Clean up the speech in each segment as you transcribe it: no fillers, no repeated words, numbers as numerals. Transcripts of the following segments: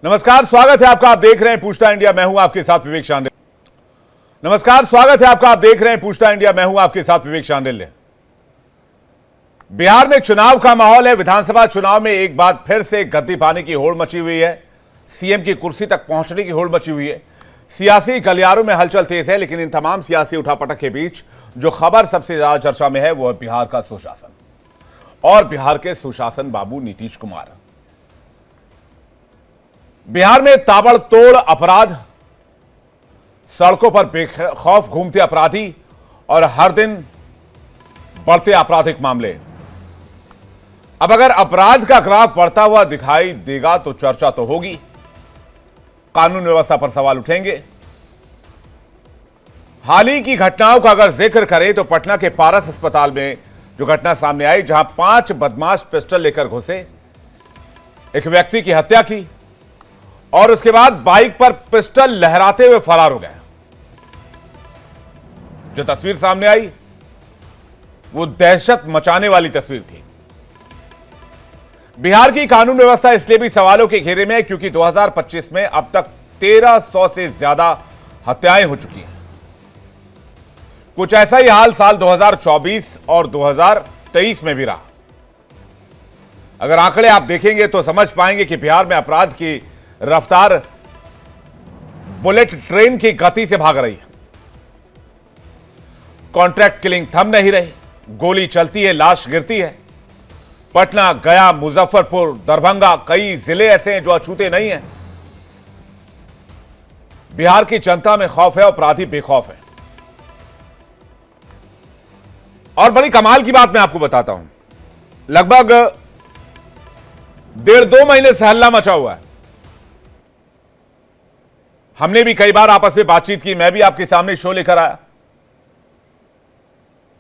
नमस्कार, स्वागत है आपका। आप देख रहे हैं पूछता इंडिया। मैं हूं आपके साथ विवेक शांडिल। नमस्कार, स्वागत है आपका। आप देख रहे हैं पूछता इंडिया। मैं हूं आपके साथ विवेक शांडिल। बिहार में चुनाव का माहौल है। विधानसभा चुनाव में एक बार फिर से गद्दी पाने की होड़ मची हुई है। सीएम की कुर्सी तक पहुंचने की होड़ मची हुई है। सियासी गलियारों में हलचल तेज है, लेकिन इन तमाम सियासी उठापटक के बीच जो खबर सबसे ज्यादा चर्चा में है वो है बिहार का सुशासन और बिहार के सुशासन बाबू नीतीश कुमार। बिहार में ताबड़तोड़ अपराध, सड़कों पर बेखौफ घूमते अपराधी और हर दिन बढ़ते आपराधिक मामले। अब अगर अपराध का ग्राफ बढ़ता हुआ दिखाई देगा तो चर्चा तो होगी, कानून व्यवस्था पर सवाल उठेंगे। हाल ही की घटनाओं का अगर जिक्र करें तो पटना के पारस अस्पताल में जो घटना सामने आई, जहां 5 बदमाश पिस्टल लेकर घुसे, एक व्यक्ति की हत्या की और उसके बाद बाइक पर पिस्टल लहराते हुए फरार हो गए। जो तस्वीर सामने आई वो दहशत मचाने वाली तस्वीर थी। बिहार की कानून व्यवस्था इसलिए भी सवालों के घेरे में है क्योंकि 2025 में अब तक 1300 से ज्यादा हत्याएं हो चुकी हैं। कुछ ऐसा ही हाल साल 2024 और 2023 में भी रहा। अगर आंकड़े आप देखेंगे तो समझ पाएंगे कि बिहार में अपराध की रफ्तार बुलेट ट्रेन की गति से भाग रही है। कॉन्ट्रैक्ट किलिंग थम नहीं रही, गोली चलती है, लाश गिरती है। पटना, गया, मुजफ्फरपुर, दरभंगा, कई जिले ऐसे हैं जो अछूते नहीं हैं। बिहार की जनता में खौफ है, अपराधी बेखौफ है। और बड़ी कमाल की बात मैं आपको बताता हूं, लगभग 1.5-2 महीने से हल्ला मचा हुआ है। हमने भी कई बार आपस में बातचीत की, मैं भी आपके सामने शो लेकर आया।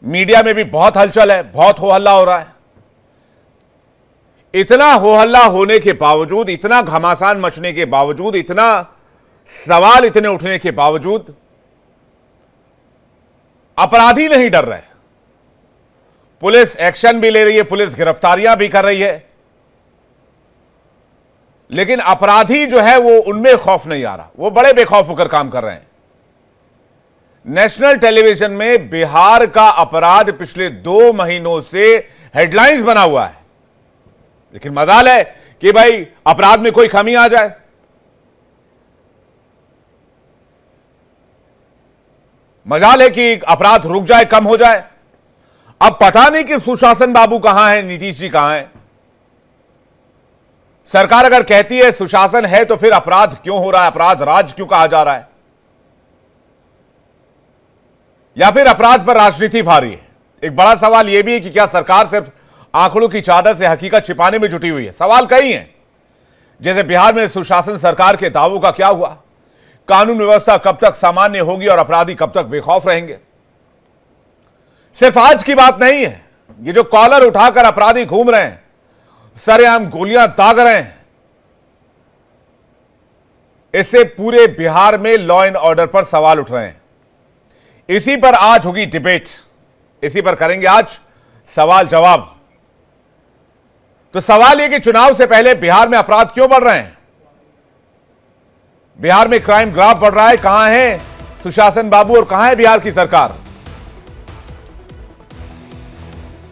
मीडिया में भी बहुत हलचल है, बहुत हो हल्ला हो रहा है। इतना हो हल्ला होने के बावजूद, इतना घमासान मचने के बावजूद, इतना सवाल इतने उठने के बावजूद अपराधी नहीं डर रहे। पुलिस एक्शन भी ले रही है, पुलिस गिरफ्तारियां भी कर रही है, लेकिन अपराधी जो है वो उनमें खौफ नहीं आ रहा। वो बड़े बेखौफ होकर काम कर रहे हैं। नेशनल टेलीविजन में बिहार का अपराध पिछले 2 महीनों से हेडलाइंस बना हुआ है, लेकिन मजाल है कि भाई अपराध में कोई कमी आ जाए। मजाल है कि अपराध रुक जाए, कम हो जाए। अब पता नहीं कि सुशासन बाबू कहां है, नीतीश जी कहां है। सरकार अगर कहती है सुशासन है तो फिर अपराध क्यों हो रहा है, अपराध राज क्यों कहा जा रहा है, या फिर अपराध पर राजनीति भारी है। एक बड़ा सवाल यह भी है कि क्या सरकार सिर्फ आंकड़ों की चादर से हकीकत छिपाने में जुटी हुई है। सवाल कई हैं, जैसे बिहार में सुशासन सरकार के दावों का क्या हुआ, कानून व्यवस्था कब तक सामान्य होगी और अपराधी कब तक बेखौफ रहेंगे। सिर्फ आज की बात नहीं है, ये जो कॉलर उठाकर अपराधी घूम रहे हैं, सरेआम गोलियां दाग रहे हैं, इससे पूरे बिहार में लॉ एंड ऑर्डर पर सवाल उठ रहे हैं। इसी पर आज होगी डिबेट, इसी पर करेंगे आज सवाल जवाब। तो सवाल यह कि चुनाव से पहले बिहार में अपराध क्यों बढ़ रहे हैं, बिहार में क्राइम ग्राफ बढ़ रहा है। कहां है सुशासन बाबू और कहां है बिहार की सरकार।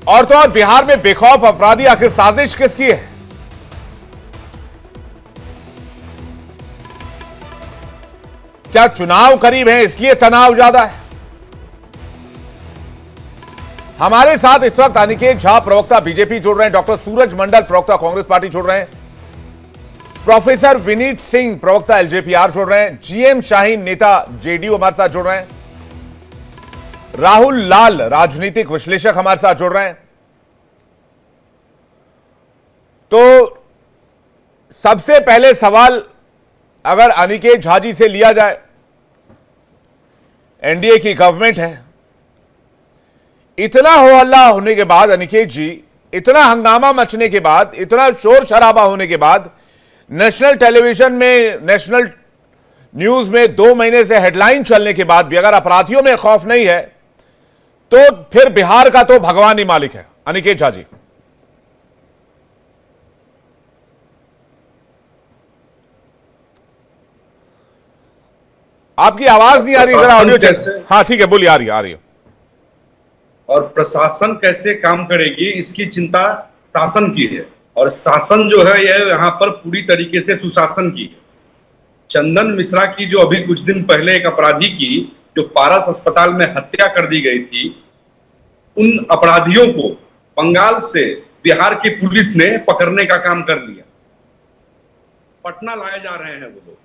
और तो और बिहार में बेखौफ अपराधी आखिर साजिश किसकी है। क्या चुनाव करीब है इसलिए तनाव ज्यादा है। हमारे साथ इस वक्त अनिकेत झा प्रवक्ता बीजेपी जुड़ रहे हैं, डॉक्टर सूरज मंडल प्रवक्ता कांग्रेस पार्टी जुड़ रहे हैं, प्रोफेसर विनीत सिंह प्रवक्ता एलजेपीआर जुड़ रहे हैं, जीएम शाहीन नेता जेडीयू हमारे साथ जुड़ रहे हैं, राहुल लाल राजनीतिक विश्लेषक हमारे साथ जुड़ रहे हैं। तो सबसे पहले सवाल अगर अनिकेत झा जी से लिया जाए, एनडीए की गवर्नमेंट है, इतना हो हल्ला होने के बाद, अनिकेत जी, इतना हंगामा मचने के बाद, इतना शोर शराबा होने के बाद, नेशनल टेलीविजन में, नेशनल न्यूज में 2 महीने से हेडलाइन चलने के बाद भी अगर अपराधियों में खौफ नहीं है तो फिर बिहार का तो भगवान ही मालिक है। अनिकेत झा जी, आपकी आवाज नहीं आ रही, जरा ऑडियो चेक। हाँ ठीक है, बोलिए, आ रही है। और प्रशासन कैसे काम करेगी इसकी चिंता शासन की है, और शासन जो है यह यहाँ पर पूरी तरीके से सुशासन की है। चंदन मिश्रा की जो अभी कुछ दिन पहले एक अपराधी की जो पारस अस्पताल में हत्या कर दी गई थी, उन अपराधियों को बंगाल से बिहार की पुलिस ने पकड़ने का काम कर लिया। पटना लाए जा रहे हैं वो लोग।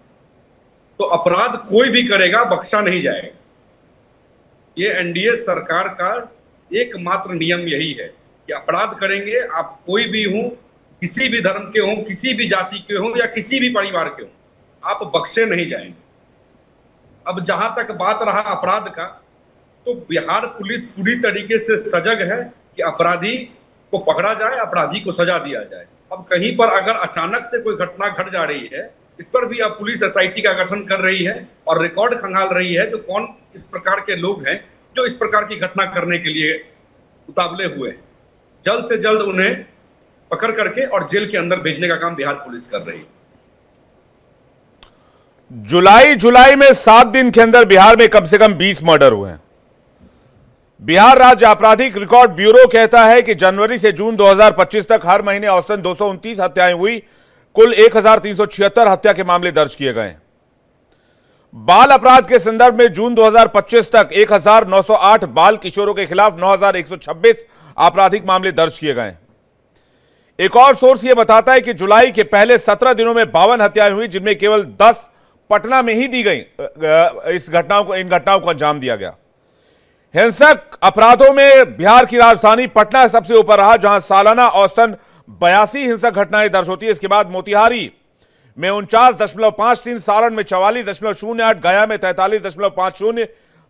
तो अपराध कोई भी करेगा, बख्शा नहीं जाएगा। ये एनडीए सरकार का एकमात्र नियम यही है कि अपराध करेंगे, आप कोई भी हो, किसी भी धर्म के हो, किसी भी जाति के हो या किसी भी परिवार के हो, आप बख्शे नहीं जाएंगे। अब जहां तक बात रहा अपराध का, तो बिहार पुलिस पूरी तरीके से सजग है कि अपराधी को पकड़ा जाए, अपराधी को सजा दिया जाए। अब कहीं पर अगर अचानक से कोई घटना घट जा रही है, इस पर भी अब पुलिस एसआईटी का गठन कर रही है और रिकॉर्ड खंगाल रही है, तो कौन इस प्रकार के लोग हैं जो इस प्रकार की घटना करने के लिए उतावले हुए हैं। जल्द से जल्द उन्हें पकड़ करके और जेल के अंदर भेजने का काम बिहार पुलिस कर रही है। जुलाई में 7 दिन के अंदर बिहार में कम से कम 20 मर्डर हुए हैं। बिहार राज्य आपराधिक रिकॉर्ड ब्यूरो कहता है कि जनवरी से जून 2025 तक हर महीने औसतन 229 हत्याएं हुई। कुल 1376 हत्या के मामले दर्ज किए गए। बाल अपराध के संदर्भ में जून 2025 तक 1908 बाल किशोरों के खिलाफ 9126 आपराधिक मामले दर्ज किए गए। एक और सोर्स यह बताता है कि जुलाई के पहले 17 दिनों में 52 हत्याएं हुई, जिनमें केवल 10 पटना में ही दी गई। इन घटनाओं को अंजाम दिया गया। हिंसक अपराधों में बिहार की राजधानी पटना सबसे ऊपर रहा, जहां सालाना औसतन 82 हिंसक घटनाएं दर्ज होती है। इसके बाद मोतिहारी में 49.53, सारण में 44.08, गया में 43.50,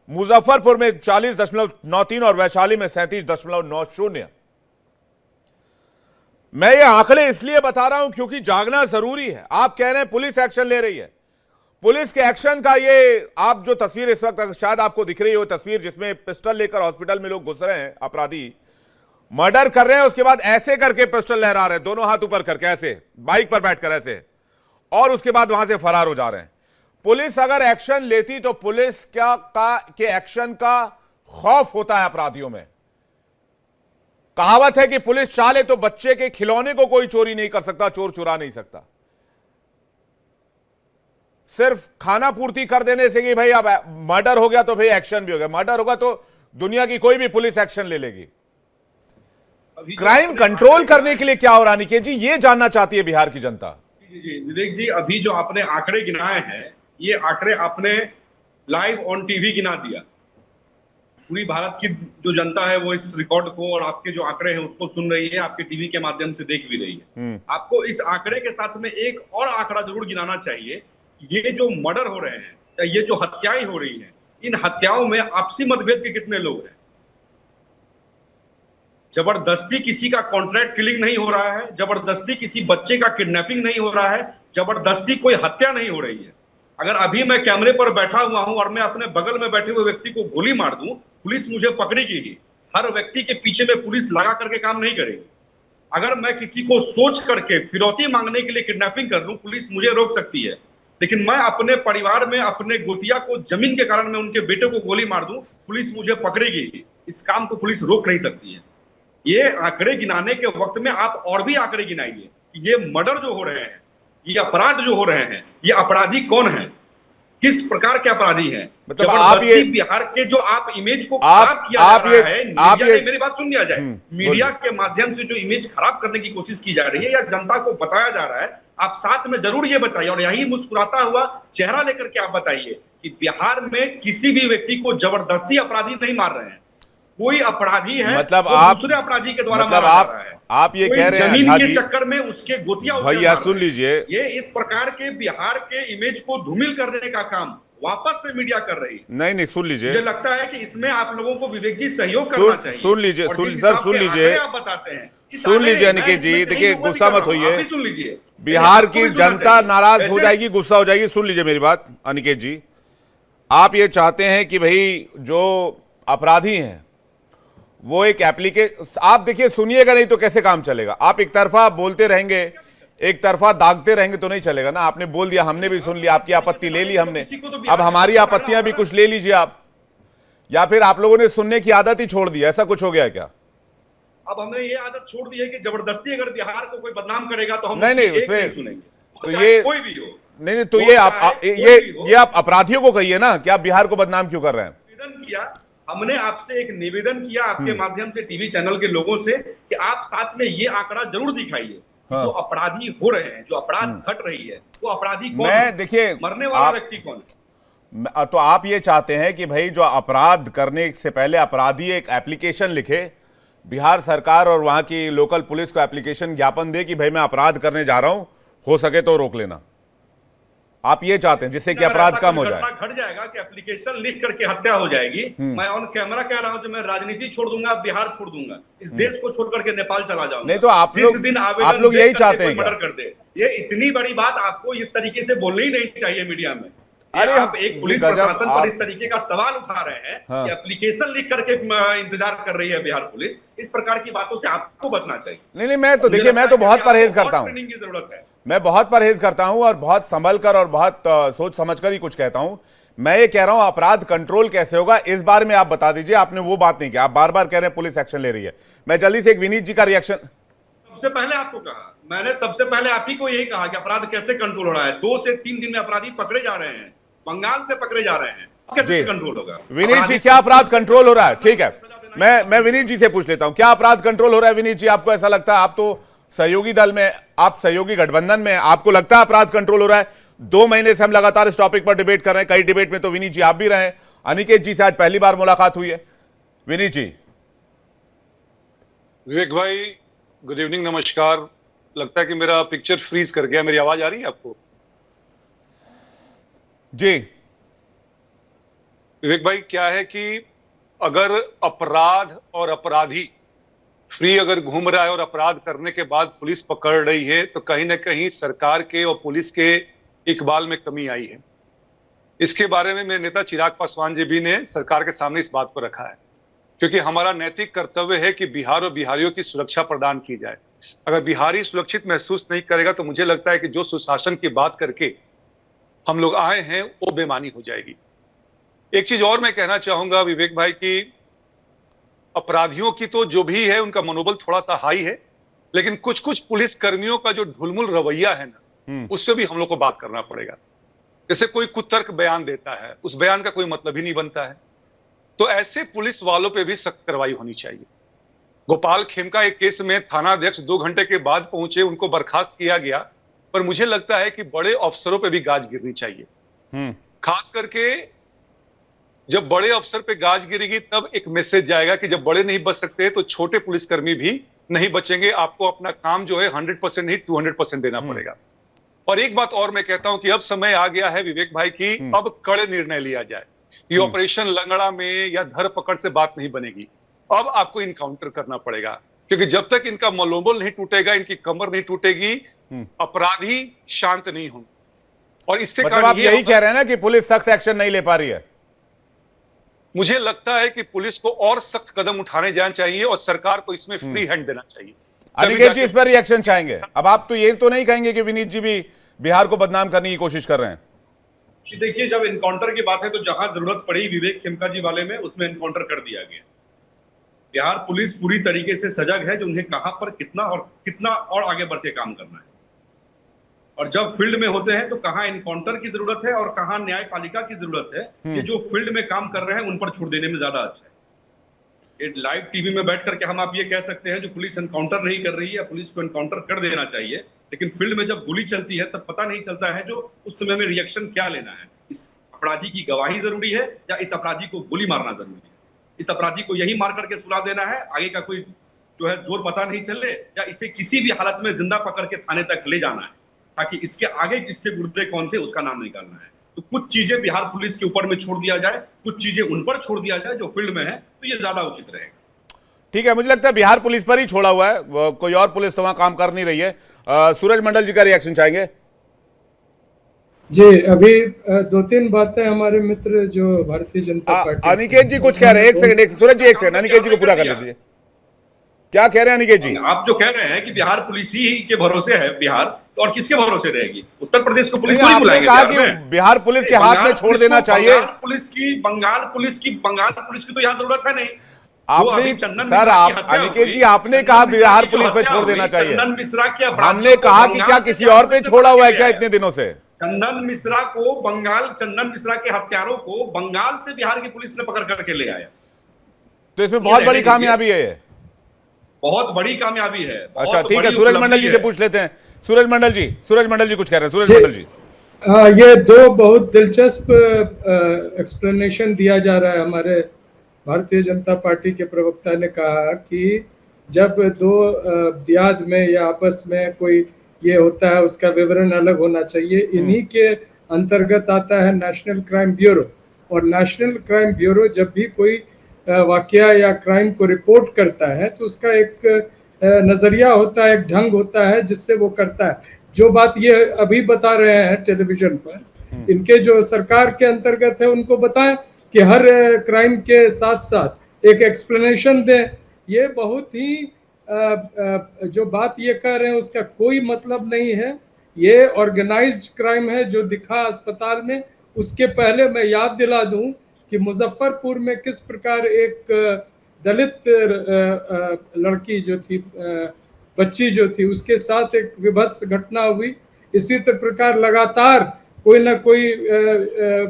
मुजफ्फरपुर में 40.93 और वैशाली में 37.90। मैं ये आंकड़े इसलिए बता रहा हूं क्योंकि जागना जरूरी है। आप कह रहे हैं पुलिस एक्शन ले रही है। पुलिस के एक्शन का ये आप जो तस्वीर इस वक्त शायद आपको दिख रही हो, तस्वीर जिसमें पिस्टल लेकर हॉस्पिटल में लोग घुस रहे हैं, अपराधी मर्डर कर रहे हैं, उसके बाद ऐसे करके पिस्टल लहरा रहे हैं, दोनों हाथ ऊपर करके ऐसे, बाइक पर बैठकर ऐसे, और उसके बाद वहां से फरार हो जा रहे हैं। पुलिस अगर एक्शन लेती तो पुलिस के एक्शन का खौफ होता है अपराधियों में। कहावत है कि पुलिस चाले तो बच्चे के खिलौने को कोई चोरी नहीं कर सकता, चोर चुरा नहीं सकता। सिर्फ खाना पूर्ति कर देने से कि भाई अब मर्डर हो गया तो भाई एक्शन भी हो गया, मर्डर होगा तो दुनिया की कोई भी पुलिस एक्शन ले लेगी। क्राइम कंट्रोल करने के लिए क्या हो रहा है निकेत जी, ये जानना चाहती है बिहार की जनता। जी विवेक जी, अभी जो आपने आंकड़े गिनाए हैं, ये आंकड़े आपने लाइव ऑन टीवी गिना दिया। पूरी भारत की जो जनता है वो इस रिकॉर्ड को और आपके जो आंकड़े हैं उसको सुन रही है, आपके टीवी के माध्यम से देख भी रही है। आपको इस आंकड़े के साथ में एक और आंकड़ा जरूर गिनाना चाहिए। ये जो मर्डर हो रहे हैं या ये जो हत्याएं हो रही हैं, इन हत्याओं में आपसी मतभेद के कितने लोग हैं? जबरदस्ती किसी का कॉन्ट्रैक्ट किलिंग नहीं हो रहा है, जबरदस्ती किसी बच्चे का किडनैपिंग नहीं हो रहा है, जबरदस्ती कोई हत्या नहीं हो रही है। अगर अभी मैं कैमरे पर बैठा हुआ हूं और मैं अपने बगल में बैठे हुए व्यक्ति को गोली मार दूं, पुलिस मुझे पकड़ेगी ही। हर व्यक्ति के पीछे में पुलिस लगा करके काम नहीं करेगी। अगर मैं किसी को सोच करके फिरौती मांगने के लिए किडनैपिंग कर लूं, पुलिस मुझे रोक सकती है। लेकिन मैं अपने परिवार में अपने गोतिया को जमीन के कारण मैं उनके बेटे को गोली मार दूं, पुलिस मुझे पकड़ेगी। इस काम को पुलिस रोक नहीं सकती है। ये आंकड़े गिनाने के वक्त में आप और भी आंकड़े गिनाइए कि ये मर्डर जो हो रहे हैं, ये अपराध जो हो रहे हैं, ये अपराधी कौन है, किस प्रकार के अपराधी हैं। मतलब आप ये बिहार के जो आप इमेज को खराब किया जा रहा है, मीडिया ने, मेरी बात सुन लिया जाए, मीडिया के माध्यम से जो इमेज खराब करने की कोशिश की जा रही है या जनता को बताया जा रहा है, आप साथ में जरूर ये बताइए और यही मुस्कुराता हुआ चेहरा लेकर के आप बताइए कि बिहार में किसी भी व्यक्ति को जबरदस्ती अपराधी नहीं मार रहे हैं। कोई अपराधी है, मतलब आप दूसरे अपराधी के द्वारा मारा जा रहा है। आप ये कह रहे हैं जमीन के चक्कर में उसके गोतिया भैया सुन लीजिए, ये इस प्रकार के बिहार के इमेज को धूमिल करने का काम वापस से मीडिया कर रही है। नहीं सुन लीजिए, मुझे लगता है कि इसमें आप लोगों को विवेक जी सहयोग करना चाहिए। सुन लीजिए सर, सुन लीजिए, आप बताते हैं, सुन लीजिए अनिकेत जी, देखिए गुस्सा मत होइए, सुन लीजिए, बिहार की जनता नाराज हो जाएगी, गुस्सा हो जाएगी। सुन लीजिए मेरी बात अनिकेत जी, आप ये चाहते हैं कि भाई जो अपराधी हैं वो एक एप्लीकेशन, आप देखिए सुनिएगा नहीं तो कैसे काम चलेगा। आप एक तरफा बोलते रहेंगे, एक तरफा दागते रहेंगे तो नहीं चलेगा ना। आपने बोल दिया, हमने भी सुन लिया, आपकी आपत्ति ले ली हमने, अब हमारी आपत्तियां भी कुछ ले लीजिए आप। या फिर आप लोगों ने सुनने की आदत ही छोड़ दी, ऐसा कुछ हो गया क्या? अब हमने ये आदत छोड़ दी है कि जबरदस्ती अगर बिहार को कोई बदनाम करेगा तो हम नहीं उसकी नहीं, एक नहीं उसमें सुनेंगे, तो चाहे ये कोई भी हो। नहीं, तो वो ये आप चाहे कोई भी हो। ये आप अपराधियों को कहिए ना कि आप बिहार को बदनाम क्यों कर रहे हैं। निवेदन किया, हमने आपसे एक निवेदन किया आपके माध्यम से टीवी चैनल के लोगों से कि आप साथ में ये आंकड़ा जरूर दिखाइए हाँ। जो अपराधी हो रहे हैं, जो अपराध घट रही है, वो अपराधी कौन मैं है? देखिए, मरने वाला आप व्यक्ति कौन है? तो आप ये चाहते हैं कि भाई जो अपराध करने से पहले अपराधी एक एप्लीकेशन लिखे, बिहार सरकार और वहां की लोकल पुलिस को एप्लीकेशन ज्ञापन दे कि भाई मैं अपराध करने जा रहा हूं, हो सके तो रोक लेना। आप ये चाहते हैं जिससे कि अपराध कम हो जाए। घट जाएगा कि एप्लीकेशन लिख करके हत्या हो जाएगी। मैं ऑन कैमरा कह रहा हूं कि मैं राजनीति छोड़ दूंगा, बिहार छोड़ दूंगा, इस देश को छोड़ करके नेपाल चला जाऊंगा। नहीं तो आप लोग यही चाहते हैं मर्डर कर दे, ये इतनी बड़ी बात आपको इस तरीके से बोलनी ही नहीं चाहिए मीडिया में। अरे आप एक पुलिस प्रशासन पर इस तरीके का सवाल उठा रहे हैं कि एप्लीकेशन लिख करके इंतजार कर रही है बिहार पुलिस। इस प्रकार की बातों से आपको बचना चाहिए। नहीं, मैं तो देखिए, मैं तो बहुत परहेज करता हूं, ट्रेनिंग की जरूरत है। मैं बहुत परहेज करता हूं और बहुत संभल कर और बहुत सोच समझकर ही कुछ कहता हूं। मैं ये कह रहा हूं अपराध कंट्रोल कैसे होगा, इस बारे में आप बता दीजिए। आपने वो बात नहीं की, आप बार बार कह रहे हैं पुलिस एक्शन ले रही है। मैं जल्दी से एक विनीत जी का रिएक्शन। सबसे पहले आपको कहा, मैंने सबसे पहले आप ही को यही कहा कि अपराध कैसे कंट्रोल हो रहा है। 2 से 3 दिन में अपराधी पकड़े जा रहे हैं, बंगाल से पकड़े जा रहे हैं, कैसे कंट्रोल होगा? विनीत जी, क्या अपराध कंट्रोल हो रहा है? ठीक है, मैं विनीत जी से पूछ लेता हूं, क्या अपराध कंट्रोल हो रहा है? विनीत जी, आपको ऐसा लगता है? आप तो सहयोगी दल में, आप सहयोगी गठबंधन में, आपको लगता है अपराध कंट्रोल हो रहा है? 2 महीने से हम लगातार इस टॉपिक पर डिबेट कर रहे हैं, कई डिबेट में तो विनीत जी आप भी रहे हैं, अनिकेत जी से आज पहली बार मुलाकात हुई है। विनीत जी। विवेक भाई, गुड इवनिंग, नमस्कार। लगता है कि मेरा पिक्चर फ्रीज कर गया। मेरी आवाज आ रही है आपको? जी विवेक भाई, क्या है कि अगर अपराध और अपराधी फ्री अगर घूम रहा है और अपराध करने के बाद पुलिस पकड़ रही है, तो कहीं ना कहीं सरकार के और पुलिस के इकबाल में कमी आई है। इसके बारे में मेरे नेता चिराग पासवान जी भी ने सरकार के सामने इस बात को रखा है, क्योंकि हमारा नैतिक कर्तव्य है कि बिहार और बिहारियों की सुरक्षा प्रदान की जाए। अगर बिहारी सुरक्षित महसूस नहीं करेगा तो मुझे लगता है कि जो सुशासन की बात करके हम लोग आए हैं वो बेमानी हो जाएगी। एक चीज और मैं कहना चाहूंगा विवेक भाई कि अपराधियों की तो जो भी है उनका मनोबल थोड़ा सा हाई है, लेकिन कुछ कुछ पुलिस कर्मियों का जो ढुलमुल रवैया है ना, उससे भी हम लोग को बात करना पड़ेगा। जैसे कोई कुतर्क बयान देता है, उस बयान का कोई मतलब ही नहीं बनता है, तो ऐसे पुलिस वालों पे भी सख्त कार्रवाई होनी चाहिए। गोपाल खेमका एक केस में थाना अध्यक्ष 2 घंटे के बाद पहुंचे, उनको बर्खास्त किया गया, पर मुझे लगता है कि बड़े अफसरों पे भी गाज गिरनी चाहिए। खास करके जब बड़े अफसर पे गाज गिरेगी तब एक मैसेज जाएगा कि जब बड़े नहीं बच सकते तो छोटे पुलिसकर्मी भी नहीं बचेंगे। आपको अपना काम जो है 100% नहीं 200% देना पड़ेगा। और एक बात और मैं कहता हूं कि अब समय आ गया है विवेक भाई की अब कड़े निर्णय लिया जाए। ये ऑपरेशन लंगड़ा में या धर पकड़ से बात नहीं बनेगी, अब आपको इनकाउंटर करना पड़ेगा, क्योंकि जब तक इनका मनोबल नहीं टूटेगा, इनकी कमर नहीं टूटेगी, अपराधी शांत नहीं होंगे। और इसके मतलब आप यही कह रहे हैं ना कि पुलिस सख्त एक्शन नहीं ले पा रही है? मुझे लगता है कि पुलिस को और सख्त कदम उठाने जाना चाहिए और सरकार को इसमें फ्री हैंड देना चाहिए। अनिकेत जी इस पर रिएक्शन चाहेंगे? अब आप तो ये तो नहीं कहेंगे कि विनीत जी भी बिहार को बदनाम करने की कोशिश कर रहे हैं? देखिए, जब इनकाउंटर की बात है तो जहां जरूरत पड़ी विवेक खेमका जी वाले में, उसमें इनकाउंटर कर दिया गया। बिहार पुलिस पूरी तरीके से सजग है जो उन्हें कहां पर कितना और आगे बढ़ के काम करना है। और जब फील्ड में होते हैं तो कहां इनकाउंटर की जरूरत है और कहां न्यायपालिका की जरूरत है, ये जो फील्ड में काम कर रहे हैं उन पर छोड़ देने में ज्यादा अच्छा है। ये लाइव टीवी में बैठ करके हम आप ये कह सकते हैं जो पुलिस इनकाउंटर नहीं कर रही है, पुलिस को इनकाउंटर कर देना चाहिए, लेकिन फील्ड में जब गोली चलती है तब पता नहीं चलता है जो उस समय में रिएक्शन क्या लेना है। इस अपराधी की गवाही जरूरी है या इस अपराधी को गोली मारना जरूरी है? इस अपराधी को यही मार करके सुला देना है, आगे का कोई जो है जोर पता नहीं चले, या इसे किसी भी हालत में जिंदा पकड़ के थाने तक ले जाना है ताकि इसके आगे इसके गुर्दे कौन थे उसका नाम निकालना है। तो कुछ चीजें बिहार पुलिस के ऊपर में छोड़ दिया जाए, कुछ चीजें उन पर छोड़ दिया जाए जो फील्ड में है, तो ये ज्यादा उचित रहेगा। ठीक है, मुझे लगता है बिहार पुलिस पर ही छोड़ा हुआ है, कोई और पुलिस तो वहां काम कर नहीं रही है। सूरज मंडल जी का रिएक्शन चाहेंगे? जी, अभी 2-3 बातें हमारे मित्र जो भारतीय जनता पार्टी अनिकेत जी कुछ कह रहे हैं, एक सेकंड सूरज जी, एक सेकंड अनिकेत जी को पूरा कर लीजिए। क्या कह रहे हैं अनिकेत जी? आप जो कह रहे हैं कि बिहार पुलिस ही के भरोसे है बिहार, तो और किसके भरोसे रहेगी? उत्तर प्रदेश को पुलिस नहीं, थोड़ी आपने बुलाएंगे कहा बिहार कि में। बिहार पुलिस के हाथ में छोड़ देना चाहिए। बंगाल पुलिस की तो यहाँ जरूरत है नहीं। जो आपने अभी चंदन सर, मिश्रा की आप हत्या अनिकेत हुई, जी आपने कहा चंदन मिश्रा बिहार की जो पुलिस पे हत्या छोड़ हुई, देना चाहिए। चंदन मिश्रा के हमने अपराधियों को कहा कि क्या बंगाल से किसी बिहार और पे पुलिस ने छोड़ा पकड़ हुआ के है ले क्या आया। इतने दिनों से? चंदन मिश्रा के हत्यारों को बंगाल से बिहार की पुलिस ने पकड़ करके ले आया। तो इसमें ये बहुत रहने बड़ी दीजिए। कामयाबी है ये। बहुत बड़ी कामयाबी है, अच्छा बहुत ठीक है, बड़ी सूरज मंडल उपलब्धि जी से है। पूछ लेते हैं। सूरज मंडल जी कुछ कह रहे हैं। सूरज जी। मंडल जी। हाँ, ये दो बहुत दिलचस्प एक्सप्लेनेशन दिया जा रहा है। हमारे भारतीय जनता पार्टी के प्रवक्ता ने कहा कि जब दो दियाद में या आपस में कोई ये होता है, उसका विवरण अलग होना चाहिए। इन्हीं के अंतर्गत आता है नेशनल क्राइम ब्यूरो, और नेशनल क्राइम ब्यूरो जब भी कोई वाकया या क्राइम को रिपोर्ट करता है तो उसका एक नजरिया होता है, एक ढंग होता है जिससे वो करता है। जो बात ये अभी बता रहे हैं टेलीविजन पर, इनके जो सरकार के अंतर्गत है उनको बताएं कि हर क्राइम के साथ साथ एक एक्सप्लेनेशन दें। ये बहुत ही जो बात ये कह रहे हैं उसका कोई मतलब नहीं है। ये ऑर्गेनाइज्ड क्राइम है जो दिखा अस्पताल में। उसके पहले मैं याद दिला दूं कि मुजफ्फरपुर में किस प्रकार एक दलित लड़की जो थी, बच्ची जो थी, उसके साथ एक विभत्स घटना हुई। इसी प्रकार लगातार कोई ना कोई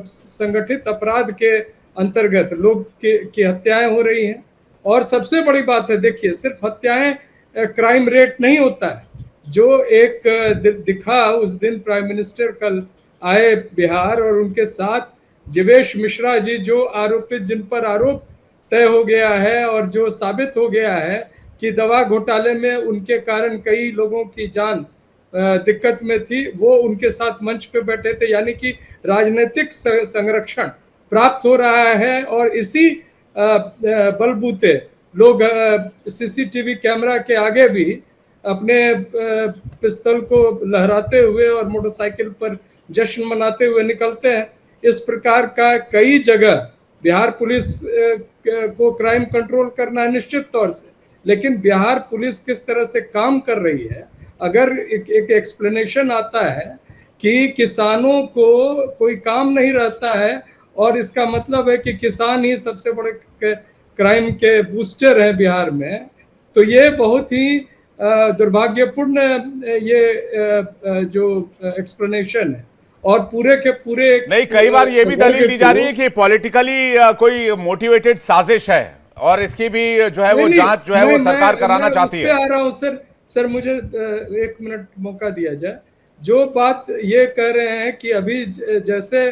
संगठित अपराध के अंतर्गत लोग की हत्याएं हो रही हैं। और सबसे बड़ी बात है, देखिए, सिर्फ हत्याएं क्राइम रेट नहीं होता है। जो एक दिखा उस दिन, प्राइम मिनिस्टर कल आए बिहार और उनके साथ जीवेश मिश्रा जी, जो आरोपित, जिन पर आरोप तय हो गया है और जो साबित हो गया है कि दवा घोटाले में उनके कारण कई लोगों की जान दिक्कत में थी, वो उनके साथ मंच पे बैठे थे। यानी कि राजनीतिक संरक्षण प्राप्त हो रहा है। और इसी बलबूते लोग सीसीटीवी कैमरा के आगे भी अपने पिस्तौल को लहराते हुए और मोटरसाइकिल पर जश्न मनाते हुए निकलते हैं। इस प्रकार का कई जगह बिहार पुलिस को क्राइम कंट्रोल करना है निश्चित तौर से, लेकिन बिहार पुलिस किस तरह से काम कर रही है, अगर एक एक्सप्लेनेशन आता है कि किसानों को कोई काम नहीं रहता है और इसका मतलब है कि किसान ही सबसे बड़े क्राइम के बूस्टर हैं बिहार में, तो ये बहुत ही दुर्भाग्यपूर्ण ये जो एक्सप्लेनेशन है। और पूरे के पूरे नहीं, कई बार ये भी दलील दी जा रही है कि पॉलिटिकली कोई मोटिवेटेड साजिश है और इसकी भी जो है वो जांच जो है वो सरकार कराना चाहती है। आ रहा हूं सर मुझे एक मिनट मौका दिया जाए। जो बात ये कह रहे हैं कि अभी जैसे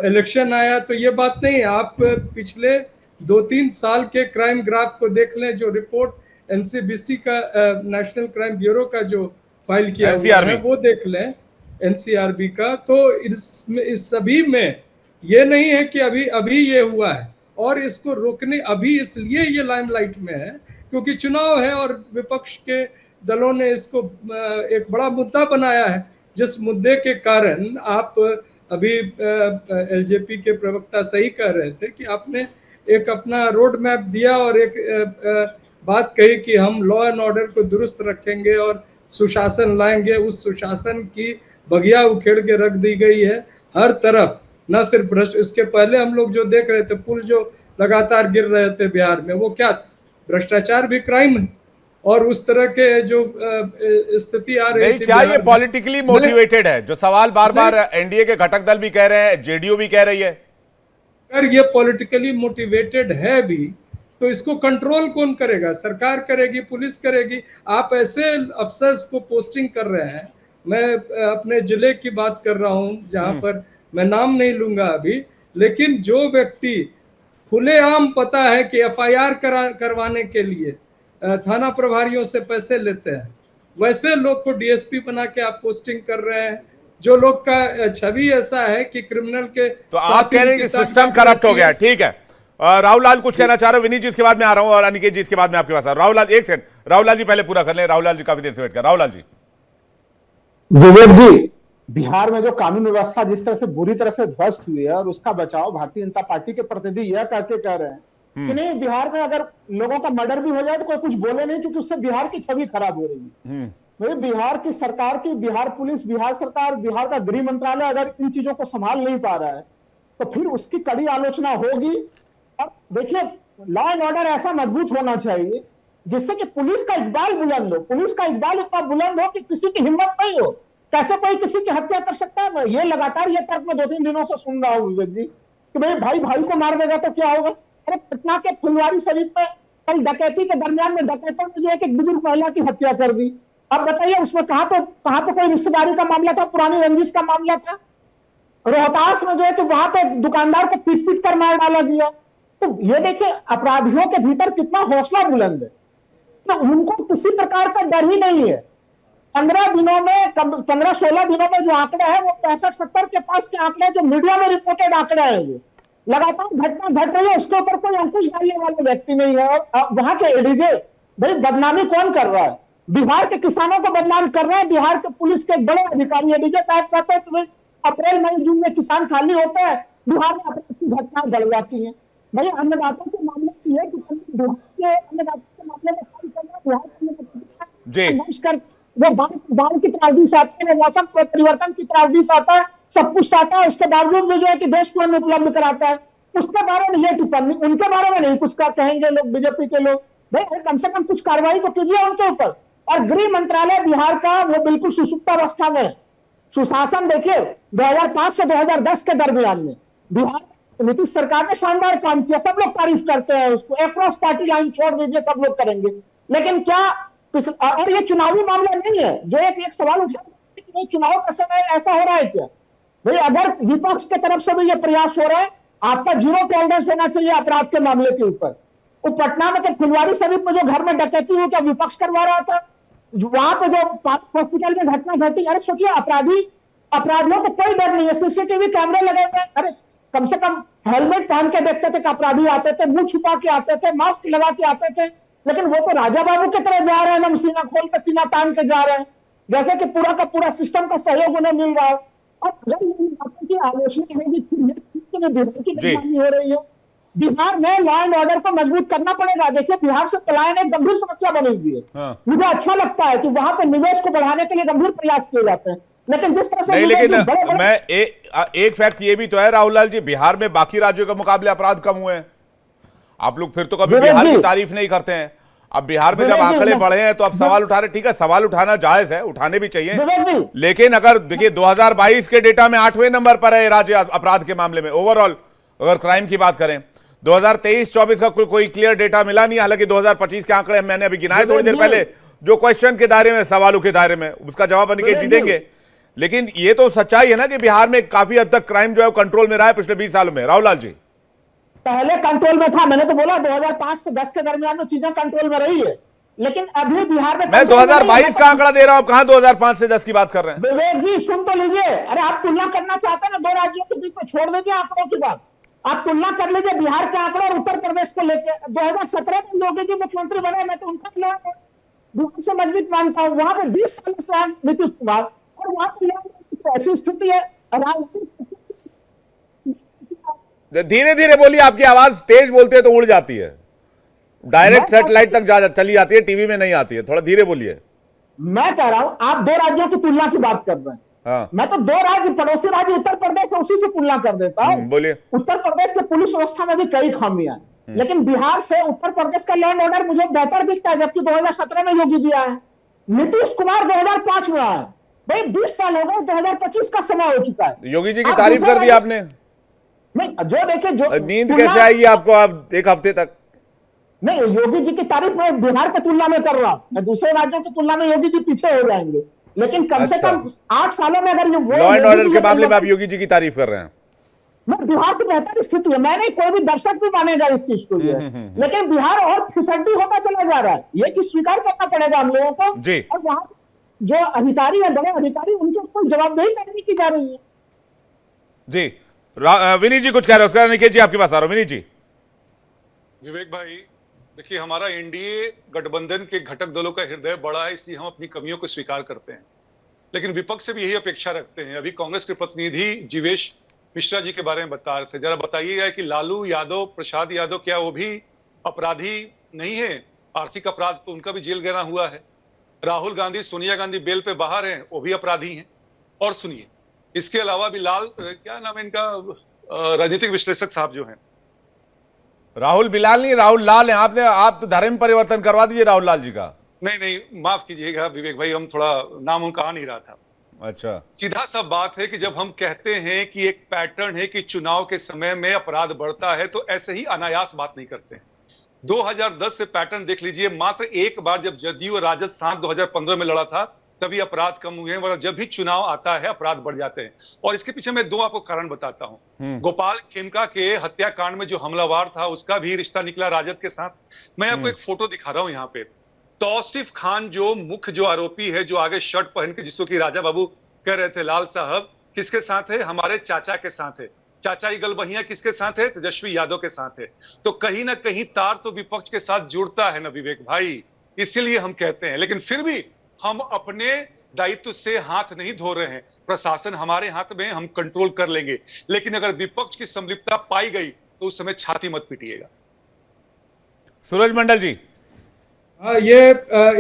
इलेक्शन आया तो ये बात नहीं है। आप पिछले 2-3 साल के क्राइम ग्राफ को देख लें, जो रिपोर्ट एनसीबीसी का, नेशनल क्राइम ब्यूरो का जो फाइल किया हुआ है वो देख लें, एनसीआरबी का। तो इस सभी में ये नहीं है कि अभी ये हुआ है, और इसको रोकने अभी इसलिए ये लाइमलाइट में है क्योंकि चुनाव है और विपक्ष के दलों ने इसको एक बड़ा मुद्दा बनाया है, जिस मुद्दे के कारण आप अभी एलजेपी के प्रवक्ता सही कह रहे थे कि आपने एक अपना रोड मैप दिया और एक बात कही कि हम लॉ एंड ऑर्डर को दुरुस्त रखेंगे और सुशासन लाएंगे। उस सुशासन की बगिया उखेड़ के रख दी गई है हर तरफ, न सिर्फ भ्रष्ट। इसके पहले हम लोग जो देख रहे थे, पुल जो लगातार गिर रहे थे बिहार में, वो क्या था? भ्रष्टाचार भी क्राइम है। और उस तरह के जो स्थिति आ रही थी, क्या ये पॉलिटिकली मोटिवेटेड है? जो सवाल बार बार एनडीए के घटक दल भी कह रहे हैं, जेडीयू भी कह रही है, अगर ये पॉलिटिकली मोटिवेटेड है भी तो इसको कंट्रोल कौन करेगा? सरकार करेगी, पुलिस करेगी। आप ऐसे अफसर्स को पोस्टिंग कर रहे हैं। मैं अपने जिले की बात कर रहा हूं जहां पर मैं नाम नहीं लूंगा अभी, लेकिन जो व्यक्ति खुलेआम पता है कि एफआईआर करवाने के लिए थाना प्रभारियों से पैसे लेते हैं, वैसे लोग को डीएसपी बना के आप पोस्टिंग कर रहे हैं। जो लोग का छवि ऐसा है कि क्रिमिनल के, तो आप कह रहे हैं कि सिस्टम करप्ट हो गया। ठीक है, राहुल लाल कुछ कहना चाह रहे हो? विनीत जी इसके बाद में आ रहा हूं और अनिकेत जी इसके बाद में आपके पास आ रहा हूं। राहुल लाल एक सेकंड, राहुल लाल जी पहले पूरा कर लें। राहुल लाल जी काफी देर से वेट कर। राहुल लाल जी। विवेक जी, बिहार में जो कानून व्यवस्था जिस तरह से बुरी तरह से ध्वस्त हुई है और उसका बचाव भारतीय जनता पार्टी के प्रतिनिधि यह करके कह रहे हैं कि नहीं बिहार में अगर लोगों का मर्डर भी हो जाए तो कोई कुछ बोले नहीं, क्योंकि उससे बिहार की छवि खराब हो रही है। भाई बिहार की सरकार की, बिहार पुलिस, बिहार सरकार, बिहार का गृह मंत्रालय अगर इन चीजों को संभाल नहीं पा रहा है तो फिर उसकी कड़ी आलोचना होगी। और देखिए, लॉ एंड ऑर्डर ऐसा मजबूत होना चाहिए जिससे कि पुलिस का इकबाल बुलंद हो, पुलिस का इकबाल इतना बुलंद हो कि किसी की हिम्मत नहीं हो। कैसे कोई किसी की हत्या कर सकता है? ये लगातार ये तर्क में 2-3 दिनों से सुन रहा हूं विवेक जी कि भाई भाई को मार देगा तो क्या होगा। अरे पटना के फुलवारी शरीफ में कल डकैती के दरमियान में डकैतों ने जो एक बुजुर्ग महिला की हत्या कर दी। अब बताइए उसमें कहां पे कोई रिश्तेदारी का मामला था, पुरानी रंजिश का मामला था। रोहतास में जो है कि वहां पे दुकानदार को पीट पीट कर मार डाला गया। तो ये देखिए अपराधियों के भीतर कितना हौसला बुलंद है, तो उनको किसी प्रकार का डर ही नहीं है। 15-16 दिनों में जो आंकड़े हैं वो 65-70 के पास के आंकड़े, जो मीडिया में रिपोर्टेड आंकड़े हैं, वो लगातार घटना घट रही है, उसके ऊपर कोई अंकुश डालने वाले व्यक्ति नहीं है। और वहां के एडीजे, भाई बदनामी कौन कर रहा है? बिहार के किसानों को बदनाम कर रहे हैं। बिहार के पुलिस के एक बड़े अधिकारी एडीजे साहब कहते हैं तुम्हें अप्रैल मई जून में किसान खाली होता है, बिहार में अपराध की घटनाएं बढ़ जाती है। भाई अन्नदाता के मामले में यह कि बिहार के अन्नदाता के मामले में काम कर रहा है, बिहार वो बाढ़ की त्रासदी से आता है, मौसम परिवर्तन की त्रासदी से आता है, सब कुछ आता है, उसके बावजूद भी जो है कि देश को अन्न उपलब्ध कराता है। उसके बारे में ये टिप्पणी, उनके बारे में नहीं कुछ कहेंगे लोग, बीजेपी के लोग। भाई कम से कम कुछ कार्रवाई तो कीजिए उनके ऊपर। और गृह मंत्रालय बिहार का वो बिल्कुल सुसुप्तावस्था में। सुशासन देखिए 2005 से 2010 के दरमियान में बिहार नीतीश सरकार ने शानदार काम किया, सब लोग तारीफ करते हैं उसको, अक्रॉस पार्टी लाइन छोड़ दीजिए, सब लोग करेंगे। लेकिन क्या, और ये चुनावी मामला नहीं है जो एक सवाल उठा कि चुनाव का समय ऐसा हो रहा है क्या? भाई अगर विपक्ष की तरफ से भी ये प्रयास हो रहा है, आपका जीरो टॉलरेंस होना चाहिए अपराध के मामले के ऊपर। वो पटना में तो फुलवारी शरीफ में जो घर में डकैती हुई, क्या विपक्ष करवा रहा था? वहां पे जो हॉस्पिटल में घटना घटी, अरे सोचिए अपराधियों को कोई डर नहीं है, सीसीटीवी कैमरे लगे हुए। अरे कम से कम हेलमेट पहन के देखते थे कि अपराधी आते थे, मुंह छुपा के आते थे, मास्क लगा के आते थे। लेकिन वो तो राजा बाबू की तरह जा रहे हैं, हम सीना खोल के सीना तान के जा रहे हैं, जैसे कि पूरा का पूरा सिस्टम का सहयोग उन्हें मिल रहा है। और अगर इन बातों की आलोचना होगी फिर बिहार की बदनामी हो रही है। बिहार में लॉ एंड ऑर्डर को मजबूत करना पड़ेगा। देखिए बिहार से पलायन एक गंभीर समस्या बनी हुई है। मुझे अच्छा लगता है कि वहां पर निवेश को बढ़ाने के लिए गंभीर प्रयास किए जाते हैं, लेकिन जिस तरह से नहीं, लेकिन मैं एक फैक्ट ये भी तो है राहुल लाल जी, बिहार में बाकी राज्यों के मुकाबले अपराध कम हुए हैं। आप लोग फिर तो कभी बिहार की तारीफ नहीं करते हैं। अब बिहार में जब आंकड़े बढ़े हैं तो अब सवाल उठा रहे, ठीक है सवाल उठाना जायज है, उठाने भी चाहिए, लेकिन अगर देखिए 2022 के डेटा में 8वें नंबर पर है राज्य अपराध के मामले में ओवरऑल, अगर क्राइम की बात करें। 2023-24 का कोई क्लियर डेटा मिला नहीं, हालांकि 2025 के आंकड़े मैंने अभी गिनाए थोड़ी देर पहले, जो क्वेश्चन के दायरे में, सवालों के दायरे में, उसका जवाब अनिकेत जी देंगे। लेकिन ये तो सच्चाई है ना कि बिहार में काफी हद तक क्राइम जो है कंट्रोल में रहा है पिछले 20 सालों में। राहुल लाल जी, पहले कंट्रोल में था, मैंने तो बोला 2005 से 10 के दरमियान में चीजें कंट्रोल में रही है, लेकिन अभी बिहार में मैं 2022 का आंकड़ा दे रहा हूं, कहां 2005 से 10 की बात कर रहे हैं। विवेक जी सुन तो लीजिए, अरे आप तुलना करना चाहते हैं ना दो राज्यों के बीच में, छोड़ दीजिए आंकड़ों की बात, आप तुलना कर लीजिए बिहार के आंकड़े और उत्तर प्रदेश को लेकर। 2017 में योगी जी मुख्यमंत्री बने, मैं तो उनका बिहार से मजबूत मानता हूँ। वहां पर 20 साल से नीतीश कुमार, और वहां पर ऐसी स्थिति है। धीरे धीरे बोलिए, आपकी आवाज तेज बोलते हैं तो उड़ जाती है, डायरेक्ट सैटेलाइट तक चली जाती है, टीवी में नहीं आती है, थोड़ा धीरे बोलिए। मैं कह रहा हूं आप दो राज्यों की तुलना की बात कर रहे हैं। हाँ। मैं तो दो राज्य, पड़ोसी राज्य उत्तर प्रदेश, उसी से तुलना कर देता हूं। बोलिए। उत्तर प्रदेश के पुलिस व्यवस्था में भी कई खामियां हैं, लेकिन बिहार से उत्तर प्रदेश का लॉ एंड ऑर्डर मुझे बेहतर दिखता है, जबकि 2017 में योगी जी आए, नीतीश कुमार 2005 में आए। भाई 20 साल हो गए, 2025 का समय हो चुका है। योगी जी की तारीफ कर दी आपने। नहीं जो देखिए, जो नींद कैसे आएगी आपको आप एक हफ्ते तक? नहीं, योगी जी की तारीफ मैं बिहार की तुलना में कर रहा हूं, दूसरे राज्यों की तुलना में योगी जी पीछे हो जाएंगे, लेकिन कम से कम 8 सालों में अगर लॉ एंड ऑर्डर के मामले में आप योगी जी की तारीफ कर रहे हैं। मैं बिहार की बेहतर स्थिति है, मैं नहीं, कोई भी दर्शक भी मानेगा इस चीज को, लेकिन बिहार और फिसड्डी होता चला जा रहा है, ये चीज स्वीकार करना पड़ेगा हम लोगों को। और वहां जो अधिकारी है, बड़े अधिकारी, उनके ऊपर जवाबदेही करने की जा रही है। जी विनीत जी कुछ कह रहे हैं, उसका निकेत जी आपके पास आ रहा हूं। विनीत जी। विवेक भाई देखिए, हमारा एनडीए गठबंधन के घटक दलों का हृदय बड़ा है, इसलिए हम अपनी कमियों को स्वीकार करते हैं, लेकिन विपक्ष से भी यही अपेक्षा रखते हैं। अभी कांग्रेस के प्रतिनिधि जीवेश मिश्रा जी के बारे में बता रहे थे, जरा बताइएगा कि लालू यादव, प्रसाद यादव, क्या वो भी अपराधी नहीं है? आर्थिक अपराध तो उनका भी जेल गया हुआ है। राहुल गांधी, सोनिया गांधी बेल पे बाहर हैं, वो भी अपराधी हैं। और सुनिए, इसके अलावा भी क्या नाम है इनका, राजनीतिक विश्लेषक साहब जो हैं, राहुल बिलाल नहीं, राहुल लाल हैं। आप तो धर्म परिवर्तन करवा दीजिए राहुल लाल जी का। नहीं नहीं, माफ कीजिएगा विवेक भाई, हम थोड़ा नाम उनका आ नहीं रहा था। अच्छा, सीधा सा बात है कि जब हम कहते हैं कि एक पैटर्न है कि चुनाव के समय में अपराध बढ़ता है, तो ऐसे ही अनायास बात नहीं करते हैं। 2010 से पैटर्न देख लीजिए, मात्र एक बार जब जदयू और राजद साथ 2015 में लड़ा था, तभी अपराध कम हुए हैं, वरना जब भी चुनाव आता है अपराध बढ़ जाते हैं। और इसके पीछे मैं दो आपको कारण बताता हूं। गोपाल खेमका के हत्याकांड में जो हमलावर था, उसका भी रिश्ता निकला राजद के साथ। मैं आपको एक फोटो दिखा रहा हूं यहाँ पे। तौसीफ खान जो मुख्य जो आरोपी है, जो आगे शर्ट पहन के, जिसको कि राजा बाबू कह रहे थे, लाल साहब, किसके साथ है? हमारे चाचा के साथ है। चाचा की गलबहियां किसके साथ है? तेजस्वी यादव के साथ है। तो कहीं ना कहीं तार तो विपक्ष के साथ जुड़ता है ना विवेक भाई, इसीलिए हम कहते हैं। लेकिन फिर भी हम अपने दायित्व से हाथ नहीं धो रहे हैं। प्रशासन हमारे हाथ में, हम कंट्रोल कर लेंगे। लेकिन अगर विपक्ष की संलिप्तता पाई गई तो उस समय छाती मत पीटिएगा। सूरज मंडल जी, हाँ, ये